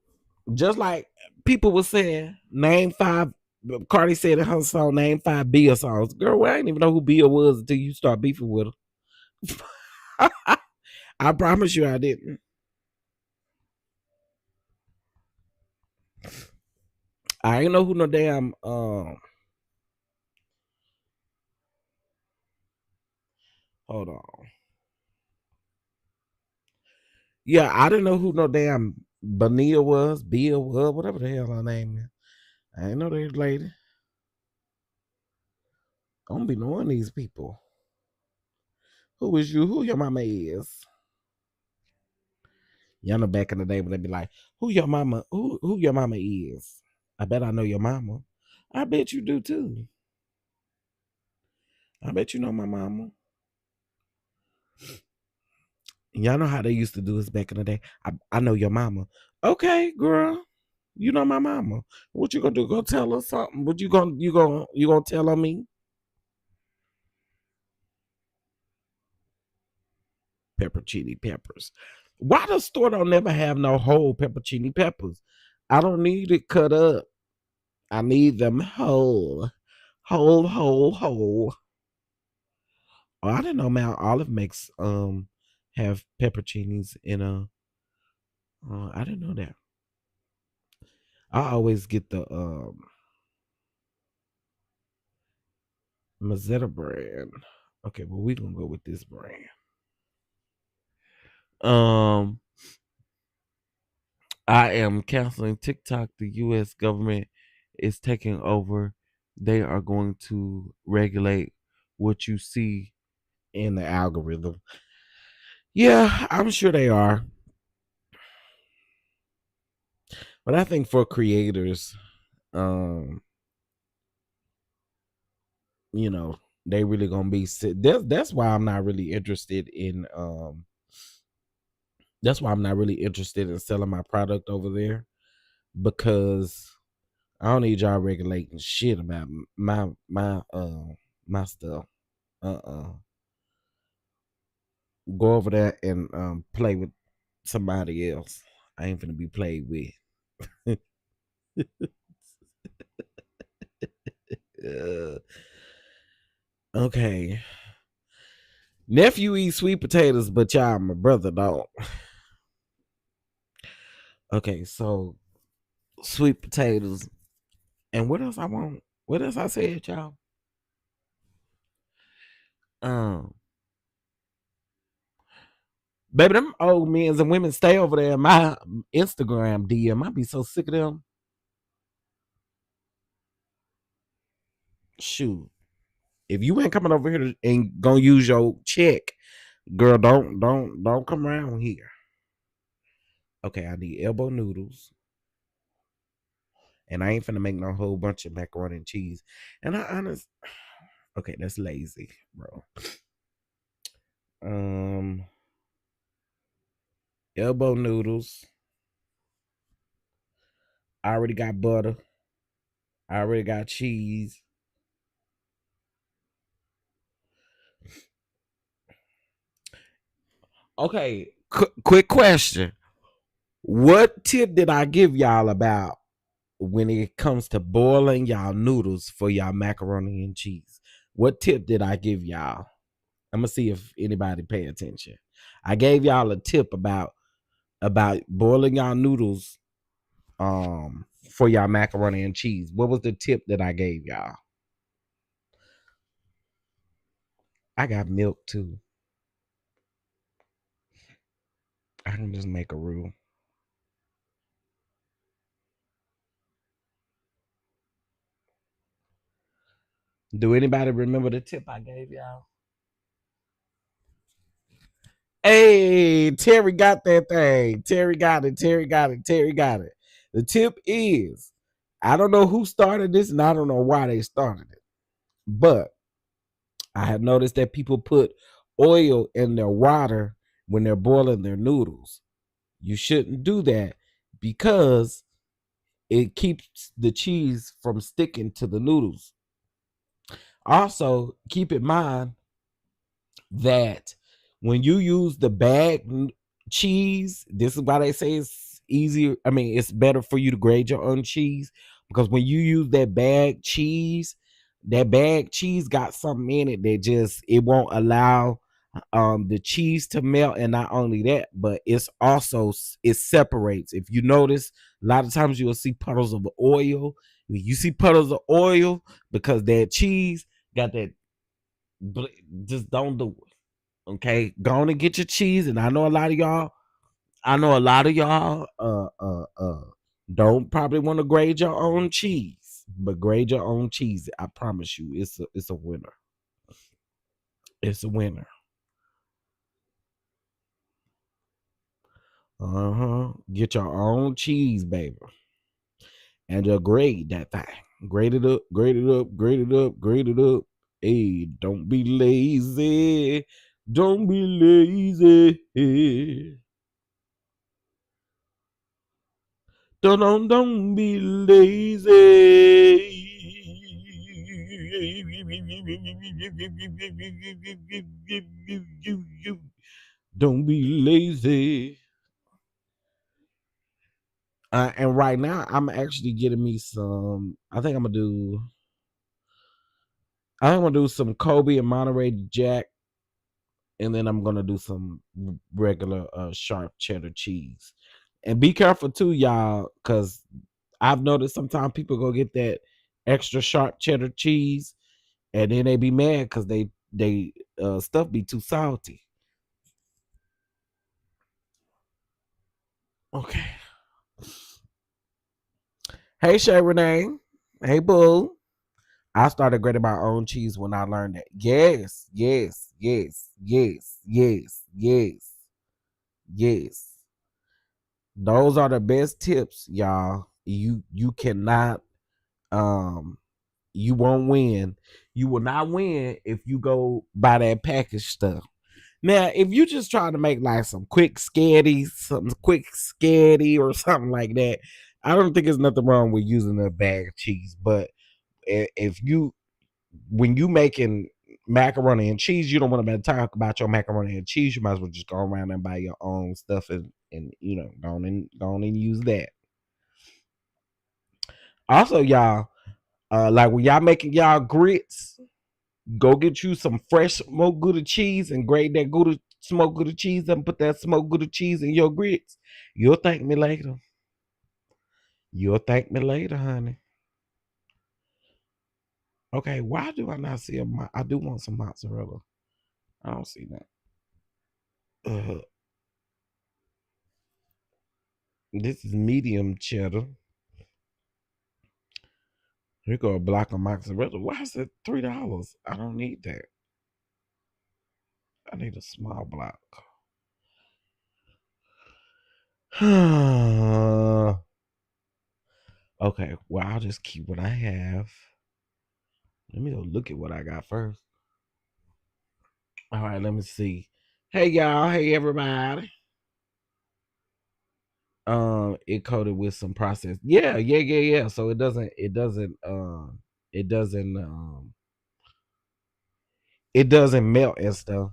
S1: Just like people were saying, name 5. Cardi said in her song, name 5 Bia songs. Girl, well, I didn't even know who Bia was until you start beefing with her. I promise you I didn't. I ain't know who no damn hold on. Yeah, I didn't know who no damn Bania was, Bia was, whatever the hell her name is. I ain't know that lady. I don't be knowing these people. Who is you? Who your mama is? Y'all know back in the day when they be like, who your mama? Who your mama is? I bet I know your mama. I bet you do too. I bet you know my mama. Y'all know how they used to do this back in the day. I know your mama. Okay, girl. You know my mama. What you gonna do? Go tell her something? What you gonna tell her me? Pepperoncini peppers. Why the store don't never have no whole pepperoncini peppers? I don't need it cut up. I need them whole. Whole. Oh, I didn't know Mount Olive makes have pepperoncinis in a I didn't know that. I always get the Mazzetta brand. Okay, well we gonna go with this brand. Um I am canceling TikTok. The US government is taking over. They are going to regulate what you see in the algorithm. Yeah, I'm sure they are. But I think for creators, you know, they really gonna be that's why I'm not really interested in that's why I'm not really interested in selling my product over there, because I don't need y'all regulating shit about my stuff. Uh-uh. Go over there and play with somebody else. I ain't finna be played with. Okay. Nephew eats sweet potatoes, but y'all, my brother don't. Okay, so sweet potatoes. And what else I want? What else I said, y'all? Um, Baby, them old men and women stay over there in my Instagram DM. I be so sick of them. Shoot. If you ain't coming over here and gonna use your check, girl, don't come around here. Okay, I need elbow noodles. And I ain't finna make no whole bunch of macaroni and cheese. And okay, that's lazy, bro. Elbow noodles. I already got butter. I already got cheese. Okay, quick question. What tip did I give y'all about when it comes to boiling y'all noodles for y'all macaroni and cheese? What tip did I give y'all? I'm gonna see if anybody pay attention. I gave y'all a tip about boiling y'all noodles for y'all macaroni and cheese. What was the tip that I gave y'all? I got milk too. I can just make a rule. Do anybody remember the tip I gave y'all? Hey, Terry got that thing. Terry got it. Terry got it. Terry got it. The tip is, I don't know who started this and I don't know why they started it, but I have noticed that people put oil in their water when they're boiling their noodles. You shouldn't do that because it keeps the cheese from sticking to the noodles. Also, keep in mind that when you use the bag cheese, this is why they say it's easier. I mean, it's better for you to grade your own cheese, because when you use that bag cheese got something in it that just it won't allow the cheese to melt. And not only that, but it's also it separates. If you notice, a lot of times you'll see puddles of oil. You see puddles of oil because that cheese got that. Just don't do it. Okay, go on and get your cheese. And I know a lot of y'all don't probably want to grade your own cheese, but grade your own cheese. I promise you, it's a winner. It's a winner. Get your own cheese, baby, and just grade that thing. Grade it up, grade it up, grade it up, grade it up. Hey, don't be lazy. Don't be lazy. Don't be lazy. Don't be lazy. And right now, I'm actually getting me some. I think I'm gonna do some Kobe and Monterey Jack, and then I'm gonna do some regular sharp cheddar cheese. And be careful too, y'all, because I've noticed sometimes people go get that extra sharp cheddar cheese, and then they be mad because they stuff be too salty. Okay. Hey Shay Renee. Hey Boo. I started grating my own cheese when I learned that. Yes, yes, yes, yes, yes, yes, yes. Those are the best tips, y'all. You cannot um you won't win. You will not win if you go buy that packaged stuff. Now, if you just trying to make like some quick scatty or something like that, I don't think there's nothing wrong with using a bag of cheese. But if you when you making macaroni and cheese, you don't want to talk about your macaroni and cheese. You might as well just go around and buy your own stuff and go on and use that. Also, y'all, like when y'all making y'all grits, go get you some fresh smoked Gouda cheese and grate that smoked Gouda cheese and put that smoked Gouda cheese in your grits. You'll thank me later. You'll thank me later, honey. Okay, why do I not see I do want some mozzarella. I don't see that. This is medium cheddar. Here go a block of mozzarella. Why is it $3? I don't need that. I need a small block. Okay, well, I'll just keep what I have. Let me go look at what I got first. All right, let me see. Hey y'all, hey everybody. It coated with some processed. Yeah. So it doesn't it doesn't melt and stuff.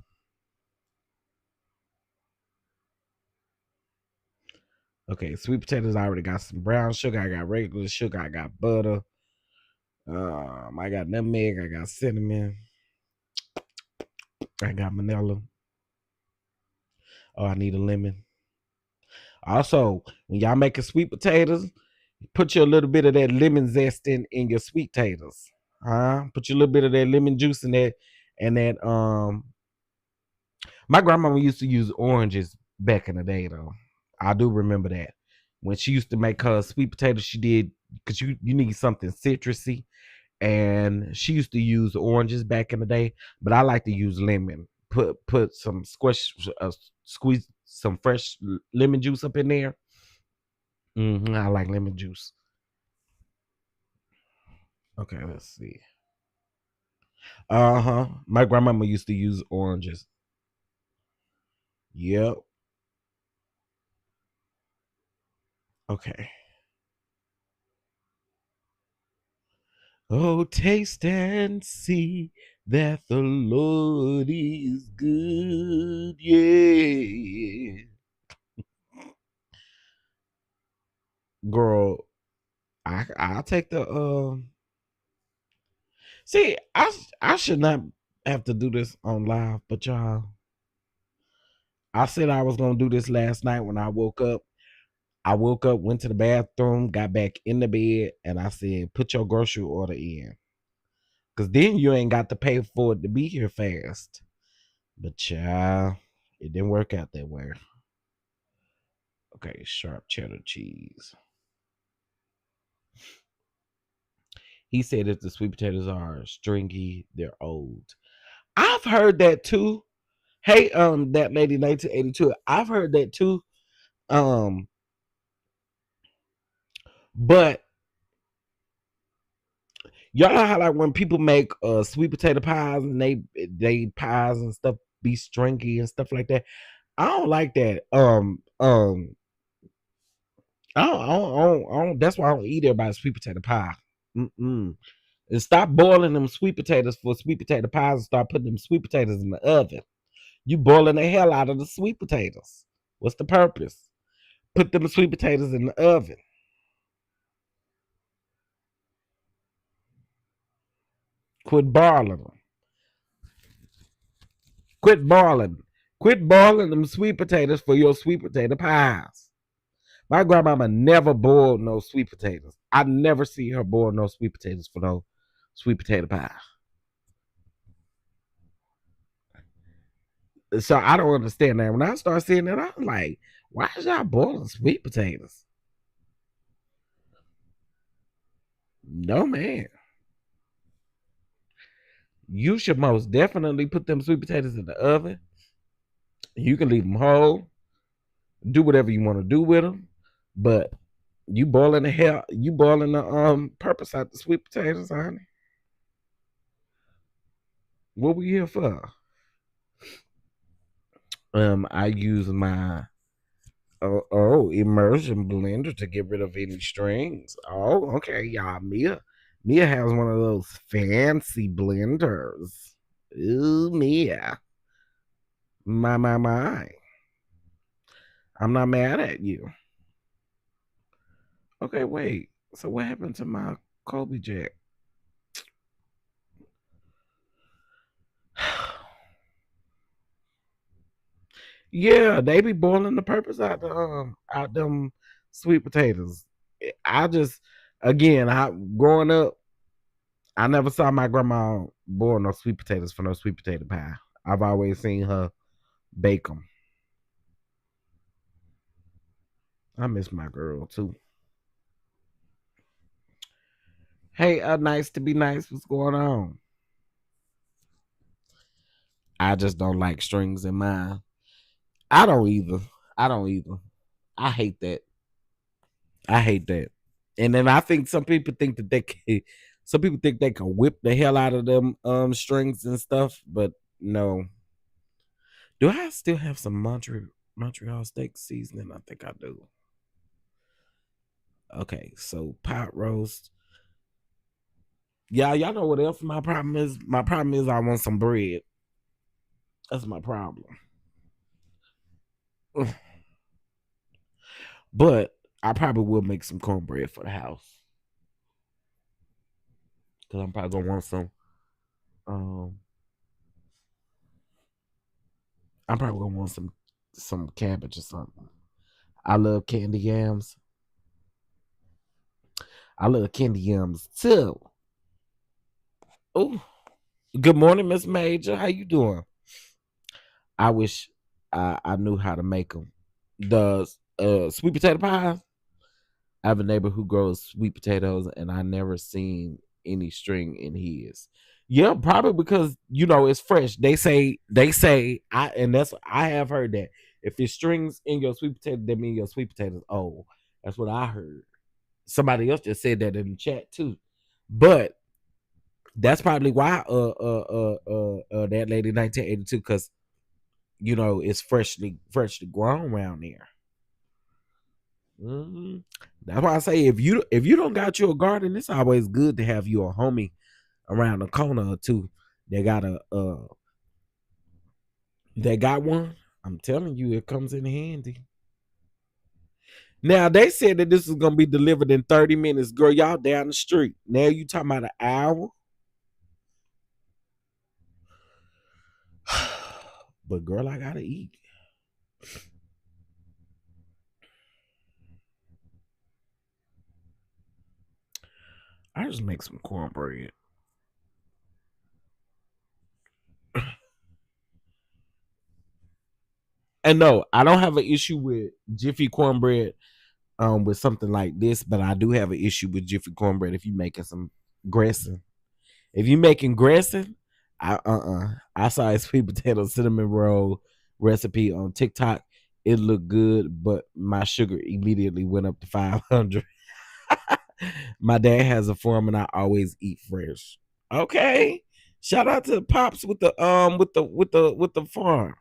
S1: Okay, sweet potatoes. I already got some brown sugar. I got regular sugar. I got butter. I got nutmeg. I got cinnamon. I got vanilla. Oh, I need a lemon. Also, when y'all making sweet potatoes, put your little bit of that lemon zest in your sweet potatoes. Put your little bit of that lemon juice in there, and that my grandmama used to use oranges back in the day though. I do remember that. When she used to make her sweet potatoes, she did because you need something citrusy. And she used to use oranges back in the day, but I like to use lemon. Put some squeeze some fresh lemon juice up in there. I like lemon juice. Okay, let's see. My grandmama used to use oranges. Yep. Okay. Oh, taste and see that the Lord is good. Yeah. Girl, I'll take the see, I should not have to do this on live, but y'all, I said I was gonna do this last night when I woke up. I woke up, went to the bathroom, got back in the bed, and I said, put your grocery order in. Cause then you ain't got to pay for it to be here fast. But child, it didn't work out that way. Okay, sharp cheddar cheese. He said if the sweet potatoes are stringy, they're old. I've heard that too. Hey, that lady 1982. I've heard that too. Um, but y'all know how like when people make sweet potato pies and they pies and stuff be stringy and stuff like that. I don't like that. That's why I don't eat everybody's sweet potato pie. Mm-mm. And stop boiling them sweet potatoes for sweet potato pies and start putting them sweet potatoes in the oven. You boiling the hell out of the sweet potatoes. What's the purpose? Put them sweet potatoes in the oven. Quit boiling them. Quit boiling. Quit boiling them sweet potatoes for your sweet potato pies. My grandmama never boiled no sweet potatoes. I never see her boil no sweet potatoes for no sweet potato pie. So I don't understand that. When I start seeing that, I'm like, why is y'all boiling sweet potatoes? No, man. You should most definitely put them sweet potatoes in the oven. You can leave them whole. Do whatever you want to do with them. But you boiling the purpose out the sweet potatoes, honey. What we here for? I use my immersion blender to get rid of any strings. Oh, okay, y'all. Mia has one of those fancy blenders. Ooh, Mia. My. I'm not mad at you. Okay, wait. So what happened to my Kobe Jack? Yeah, they be boiling the purpose out them sweet potatoes. I just again, I growing up, I never saw my grandma boil no sweet potatoes for no sweet potato pie. I've always seen her bake them. I miss my girl too. Hey, nice to be nice. What's going on? I just don't like strings in mine. I don't either. I don't either. I hate that. I hate that. And then I think some people think that some people think they can whip the hell out of them strings and stuff, but no. Do I still have some Montreal steak seasoning? I think I do. Okay, so pot roast. Yeah, y'all know what else my problem is? My problem is I want some bread. That's my problem. But I probably will make some cornbread for the house. Cause I'm probably gonna want some. Um, I'm probably gonna want some cabbage or something. I love candy yams. I love candy yams too. Oh, good morning, Miss Major. How you doing? I wish I knew how to make them. The sweet potato pies. I have a neighbor who grows sweet potatoes, and I never seen any string in his. Yeah, probably because it's fresh. They say I have heard that if there's strings in your sweet potato, that means your sweet potatoes old. That's what I heard. Somebody else just said that in the chat too, but that's probably why that lady 1982 because it's freshly grown around there. Mhm. That's why I say if you don't got you a garden, it's always good to have you a homie around the corner or two. They got they got one. I'm telling you, it comes in handy. Now they said that this is gonna be delivered in 30 minutes. Girl, y'all down the street. Now you talking about an hour? But girl, I gotta eat. I just make some cornbread. And no, I don't have an issue with Jiffy cornbread with something like this, but I do have an issue with Jiffy cornbread if you're making some dressing. If you're making dressing, I saw a sweet potato cinnamon roll recipe on TikTok. It looked good, but my sugar immediately went up to 500. My dad has a farm and I always eat fresh. Okay. Shout out to the pops with the farm.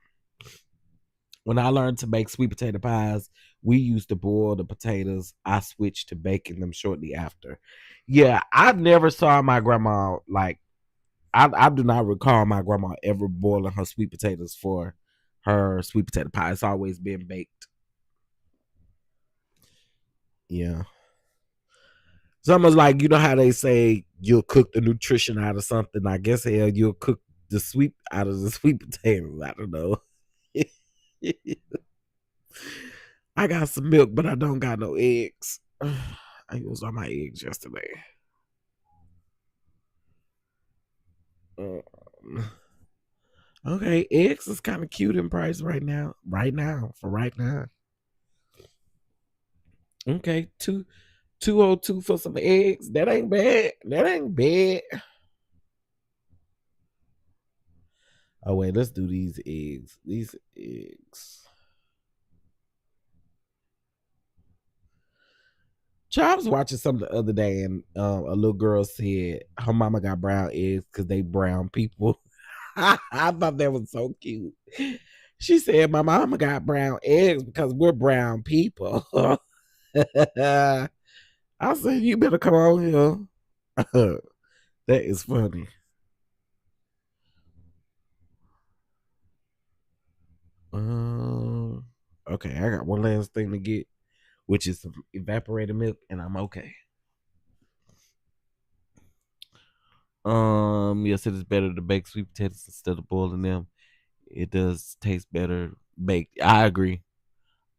S1: When I learned to make sweet potato pies, we used to boil the potatoes. I switched to baking them shortly after. Yeah, I never saw my grandma like I do not recall my grandma ever boiling her sweet potatoes for her sweet potato pie. It's always been baked. Yeah. It's almost like, you know how they say you'll cook the nutrition out of something. I guess hell you'll cook the sweet out of the sweet potatoes. I don't know. I got some milk, but I don't got no eggs. I used all my eggs yesterday. Okay, eggs is kind of cute in price right now. Right now, for right now. Okay, 202 for some eggs. That ain't bad. That ain't bad. Oh wait, let's do these eggs. These eggs. I was watching something the other day, and a little girl said her mama got brown eggs because they brown people. I thought that was so cute. She said my mama got brown eggs because we're brown people. I said you better come on here. That is funny. Okay, I got one last thing to get, which is some evaporated milk, and I'm okay. Yes, it is better to bake sweet potatoes instead of boiling them. It does taste better baked. I agree.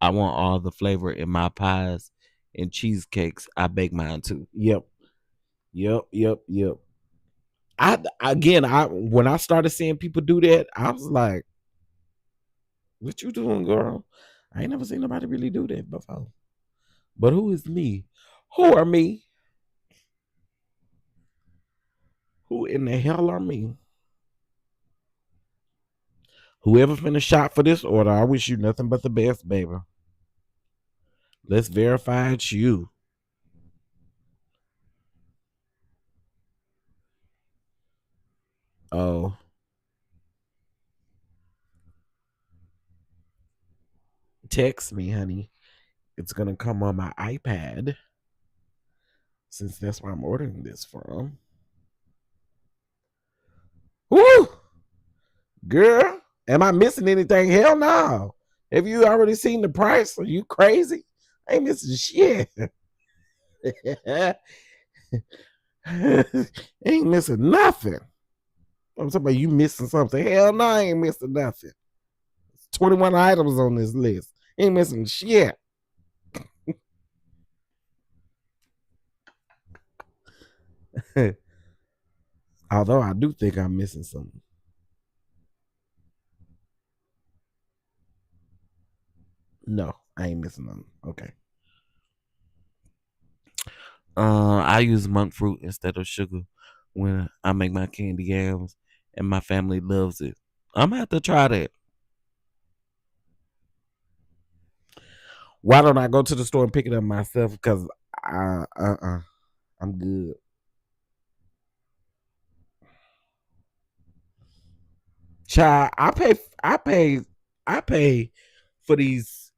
S1: I want all the flavor in my pies and cheesecakes. I bake mine too. Yep. I when I started seeing people do that, I was like, "What you doing, girl?" I ain't never seen nobody really do that before. But who is me? Who are me? Who in the hell are me? Whoever finna shop for this order, I wish you nothing but the best, baby. Let's verify it's you. Oh. Text me, honey. It's gonna come on my iPad, since that's where I'm ordering this from. Woo! Girl, am I missing anything? Hell no. Have you already seen the price? Are you crazy? I ain't missing shit. Ain't missing nothing. I'm talking about you missing something. Hell no, I ain't missing nothing. 21 items on this list. Ain't missing shit. Although I do think I'm missing something. No, I ain't missing nothing. Okay. I use monk fruit instead of sugar when I make my candy yams, and my family loves it. I'm gonna have to try that. Why don't I go to the store and pick it up myself? Because I'm good. Child, I pay for these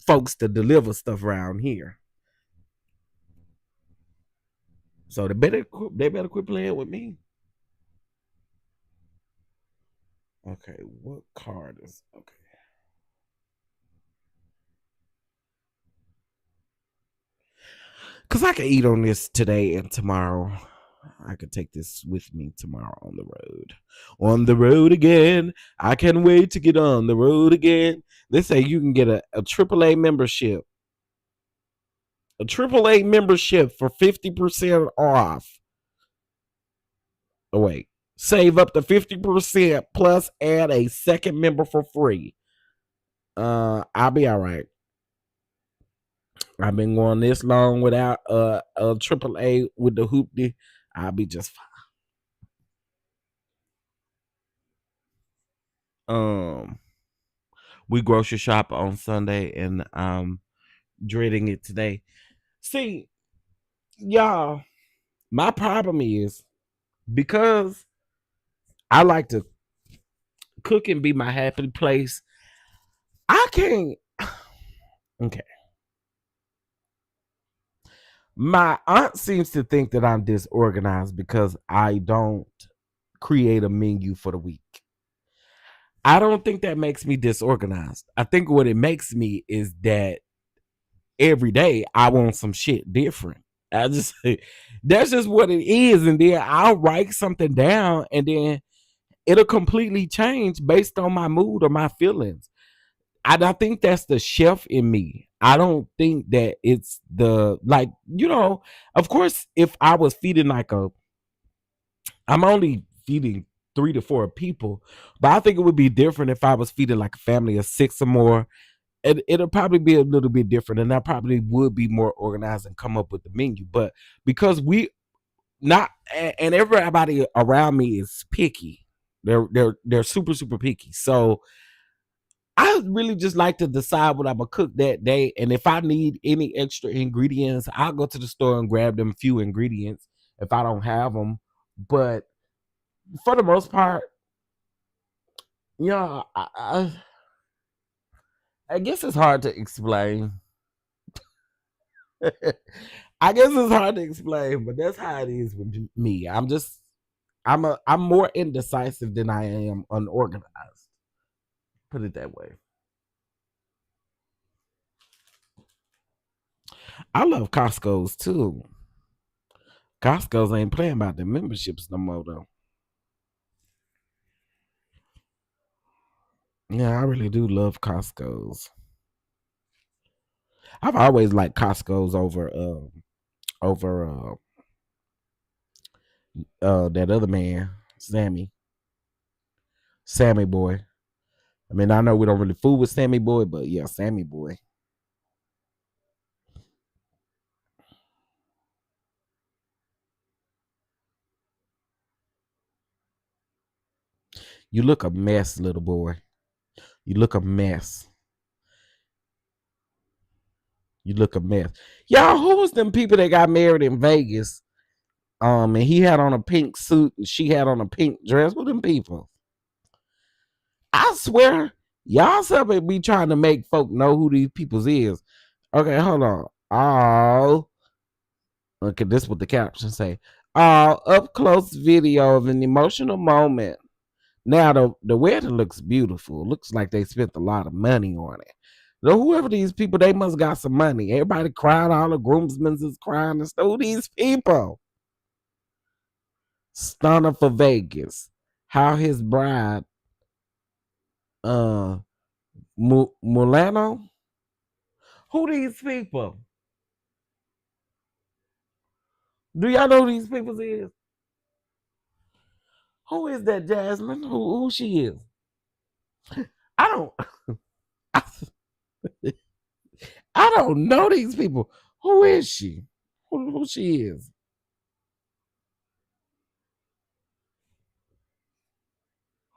S1: folks to deliver stuff around here. So they better quit playing with me. Okay, what card is okay? Cause I can eat on this today and tomorrow. I could take this with me tomorrow on the road. On the road again. I can't wait to get on the road again. They say you can get a AAA membership. A AAA membership for 50% off. Oh, wait. Save up to 50% plus add a second member for free. I'll be all right. I've been going this long without a AAA with the hoopty. I'll be just fine. We grocery shop on Sunday, and I'm dreading it today. See, y'all, my problem is because I like to cook and be my happy place. I can't. Okay. My aunt seems to think that I'm disorganized because I don't create a menu for the week. I don't think that makes me disorganized. I think what it makes me is that every day I want some shit different. I just that's just what it is. And then I'll write something down and then it'll completely change based on my mood or my feelings. I think that's the chef in me. I don't think that it's the like, of course, if I was feeding I'm only feeding 3 to 4 people, but I think it would be different if I was feeding like a family of 6 or more. It'll probably be a little bit different, and I probably would be more organized and come up with the menu. But because we not and everybody around me is picky, they're super super picky. So I really just like to decide what I'm gonna cook that day, and if I need any extra ingredients, I'll go to the store and grab them few ingredients if I don't have them. But for the most part, I guess it's hard to explain. I guess it's hard to explain, but that's how it is with me. I'm more indecisive than I am unorganized. Put it that way. I love Costco's too. Costco's ain't playing about the memberships no more though. Yeah, I really do love Costco's. I've always liked Costco's over that other man, Sammy boy. I mean, I know we don't really fool with Sammy boy, but yeah, Sammy boy. You look a mess, little boy. You look a mess. You look a mess. Y'all, who was them people that got married in Vegas? And he had on a pink suit and she had on a pink dress. What them people? I swear, y'all somebody be trying to make folk know who these peoples is. Okay, hold on. Oh, okay, this is what the caption say. Up close video of an emotional moment. Now the wedding looks beautiful. Looks like they spent a lot of money on it. So whoever these people, they must got some money. Everybody crying, all the groomsmen is crying and stuff. Who these people? Stunner for Vegas. How his bride, uh, Mulano. Who these people? Do y'all know who these people is? Who is that Jasmine? Who she is? I don't. I don't know these people. Who is she? Who she is?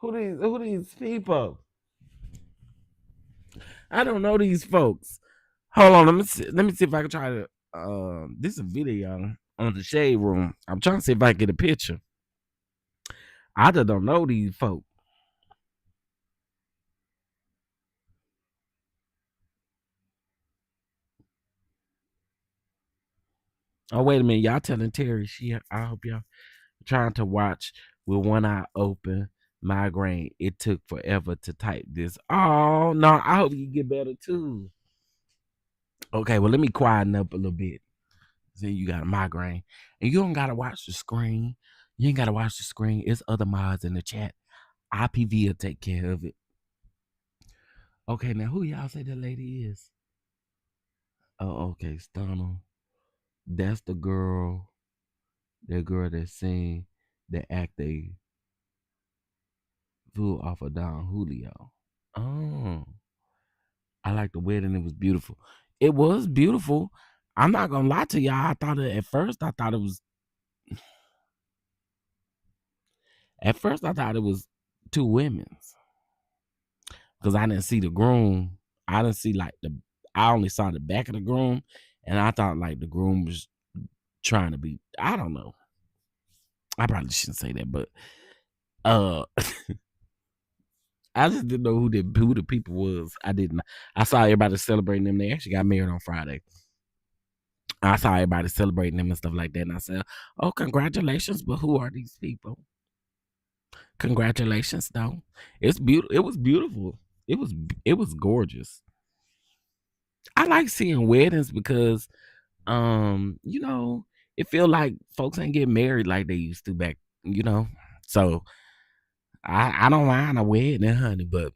S1: Who these people? I don't know these folks. Hold on, let me see if I can try to this is a video on the shade room. I'm trying to see if I can get a picture. I just don't know these folks. Oh, wait a minute. Y'all telling Terry I hope y'all trying to watch with one eye open. Migraine. It took forever to type this. Oh no, I hope you get better too. Okay, well let me quieten up a little bit. Say you got a migraine. And you don't gotta watch the screen. You ain't gotta watch the screen. It's other mods in the chat. IPV will take care of it. Okay, now who y'all say that lady is? Oh, okay, Stunner. That's the girl. That girl that sing, that act they fool off of Don Julio. Oh, I like the wedding. It was beautiful. It was beautiful. I'm not gonna lie to y'all. I thought it at first. I thought it was. At first, I thought it was two women's because I didn't see the groom. I didn't see like the. I only saw the back of the groom, and I thought like the groom was trying to be. I don't know. I probably shouldn't say that, but Uh, I just didn't know who the people was. I didn't. I saw everybody celebrating them. They actually got married on Friday. I saw everybody celebrating them and stuff like that. And I said, "Oh, congratulations!" But who are these people? Congratulations, though. It's beautiful. It was beautiful. It was gorgeous. I like seeing weddings because, you know, it feel like folks ain't getting married like they used to back. You know, so I don't mind a wedding, honey, but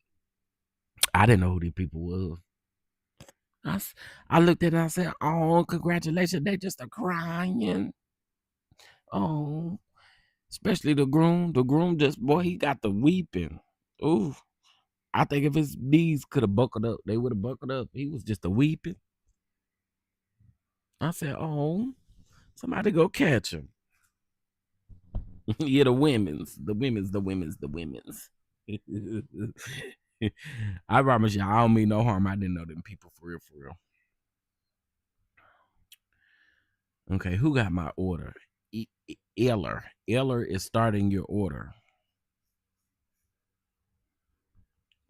S1: I didn't know who these people was. I looked at it and I said, "Oh, congratulations! They just a crying. Oh, especially the groom. The groom just boy, he got the weeping. Ooh, I think if his knees could have buckled up, they would have buckled up. He was just a weeping. I said, "Oh, somebody go catch him." Yeah, the women's. I promise you, I don't mean no harm. I didn't know them people for real, for real. Okay, who got my order? Eller. Eller is starting your order.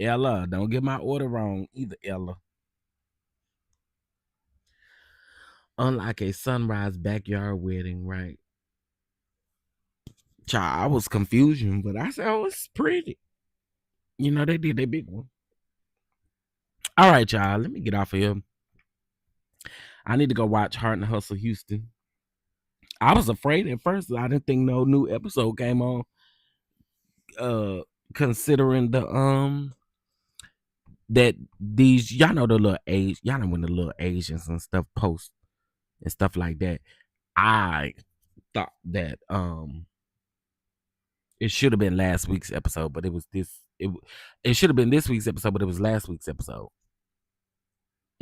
S1: Ella, don't get my order wrong either, Ella. Unlike a sunrise backyard wedding, right? Child, I was confusion, but I said, "Oh, it's pretty." You know, they did their big one. All right, y'all. Let me get off of here. I need to go watch Heart and Hustle Houston. I was afraid at first. I didn't think no new episode came on. Considering that these y'all know the little age, y'all know when the little Asians and stuff post and stuff like that. I thought that it should have been last week's episode, but it was this. It should have been this week's episode, but it was last week's episode.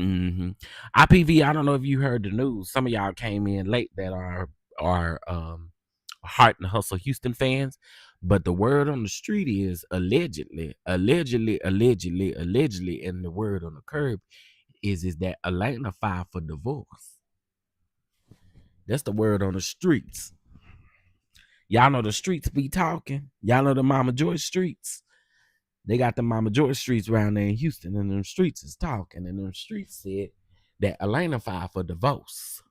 S1: IPV. I don't know if you heard the news. Some of y'all came in late that are Heart and Hustle Houston fans, but the word on the street is allegedly, and the word on the curb is that Elena filed for divorce. That's the word on the streets. Y'all know the streets be talking. Y'all know the Mama Joyce streets. They got the Mama Joyce streets around there in Houston, and them streets is talking, and them streets said that Elena filed for divorce.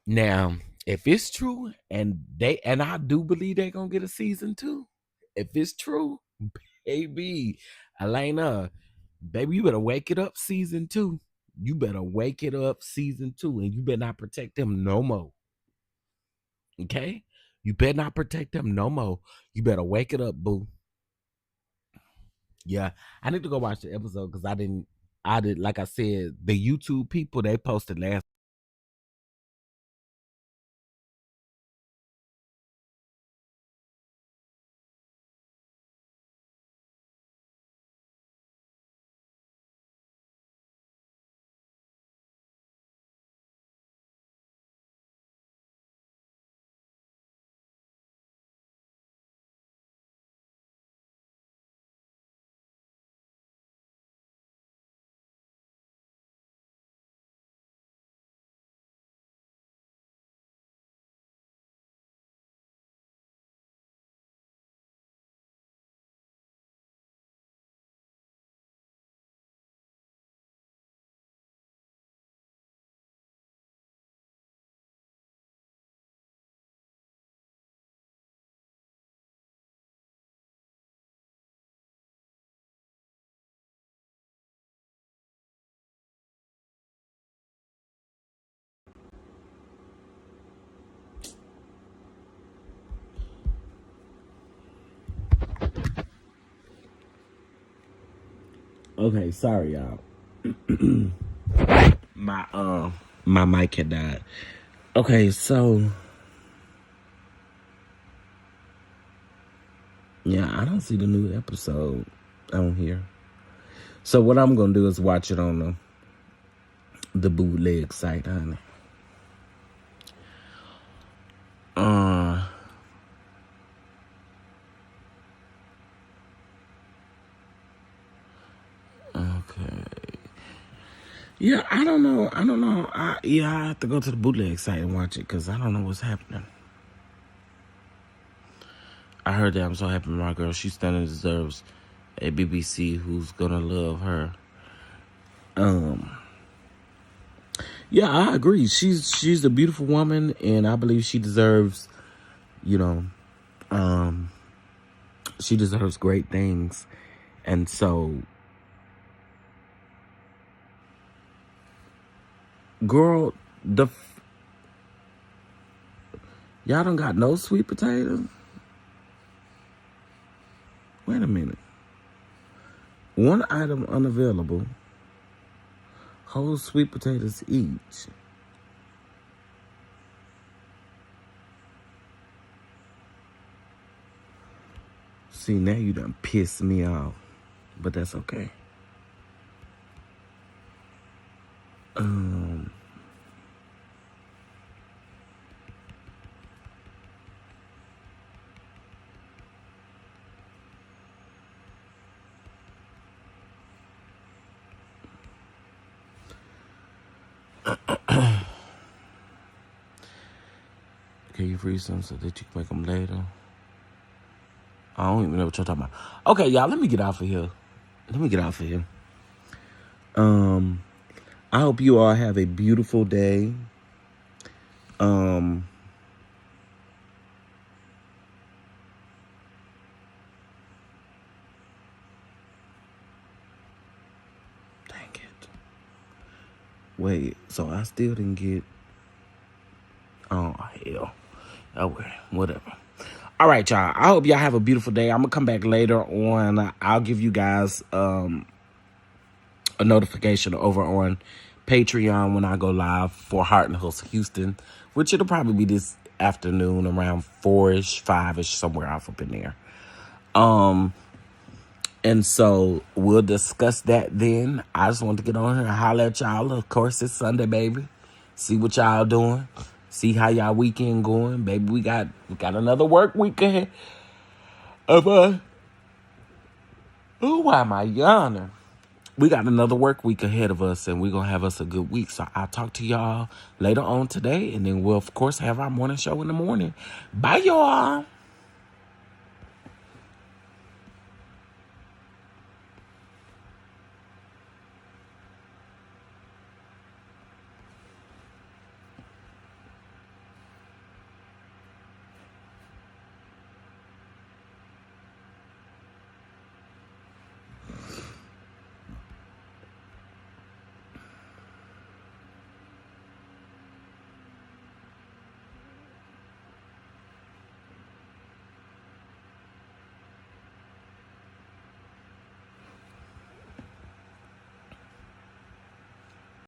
S1: Now, if it's true, and I do believe they're gonna get a season 2. If it's true, baby, Elena, baby, you better wake it up season 2. You better wake it up season 2, and you better not protect them no more. Okay? You better not protect them no more. You better wake it up, boo. Yeah, I need to go watch the episode because I did, like I said, the YouTube people, they posted last. Okay, sorry y'all. My mic had died. Okay, so yeah, I don't see the new episode on here. So what I'm gonna do is watch it on the bootleg site, honey. Okay. Yeah, I don't know. I have to go to the bootleg site and watch it because I don't know what's happening. I heard that. I'm so happy my girl. She standing deserves a BBC who's gonna love her. Yeah, I agree. She's a beautiful woman, and I believe she deserves, she deserves great things. And so, girl, y'all don't got no sweet potatoes? Wait a minute. One item unavailable. Whole sweet potatoes each. See, now you done pissed me off. But that's okay. Can you freeze them so that you can make them later? I don't even know what you're talking about. Okay, y'all, let me get off of here. I hope you all have a beautiful day. Dang it. Wait, so I still didn't get... Oh, hell. Okay, whatever. All right, y'all. I hope y'all have a beautiful day. I'm going to come back later on. I'll give you guys a notification over on Patreon when I go live for Heart and Hustle Houston, which it'll probably be this afternoon around 4-ish, 5-ish, somewhere off up in there. And so we'll discuss that then. I just want to get on here and holler at y'all. Of course, it's Sunday, baby. See what y'all doing. See how y'all weekend going. Baby, we got another work week ahead of us. Oh, why am I yawning? We got another work week ahead of us, and we're going to have us a good week. So I'll talk to y'all later on today, and then we'll, of course, have our morning show in the morning. Bye, y'all.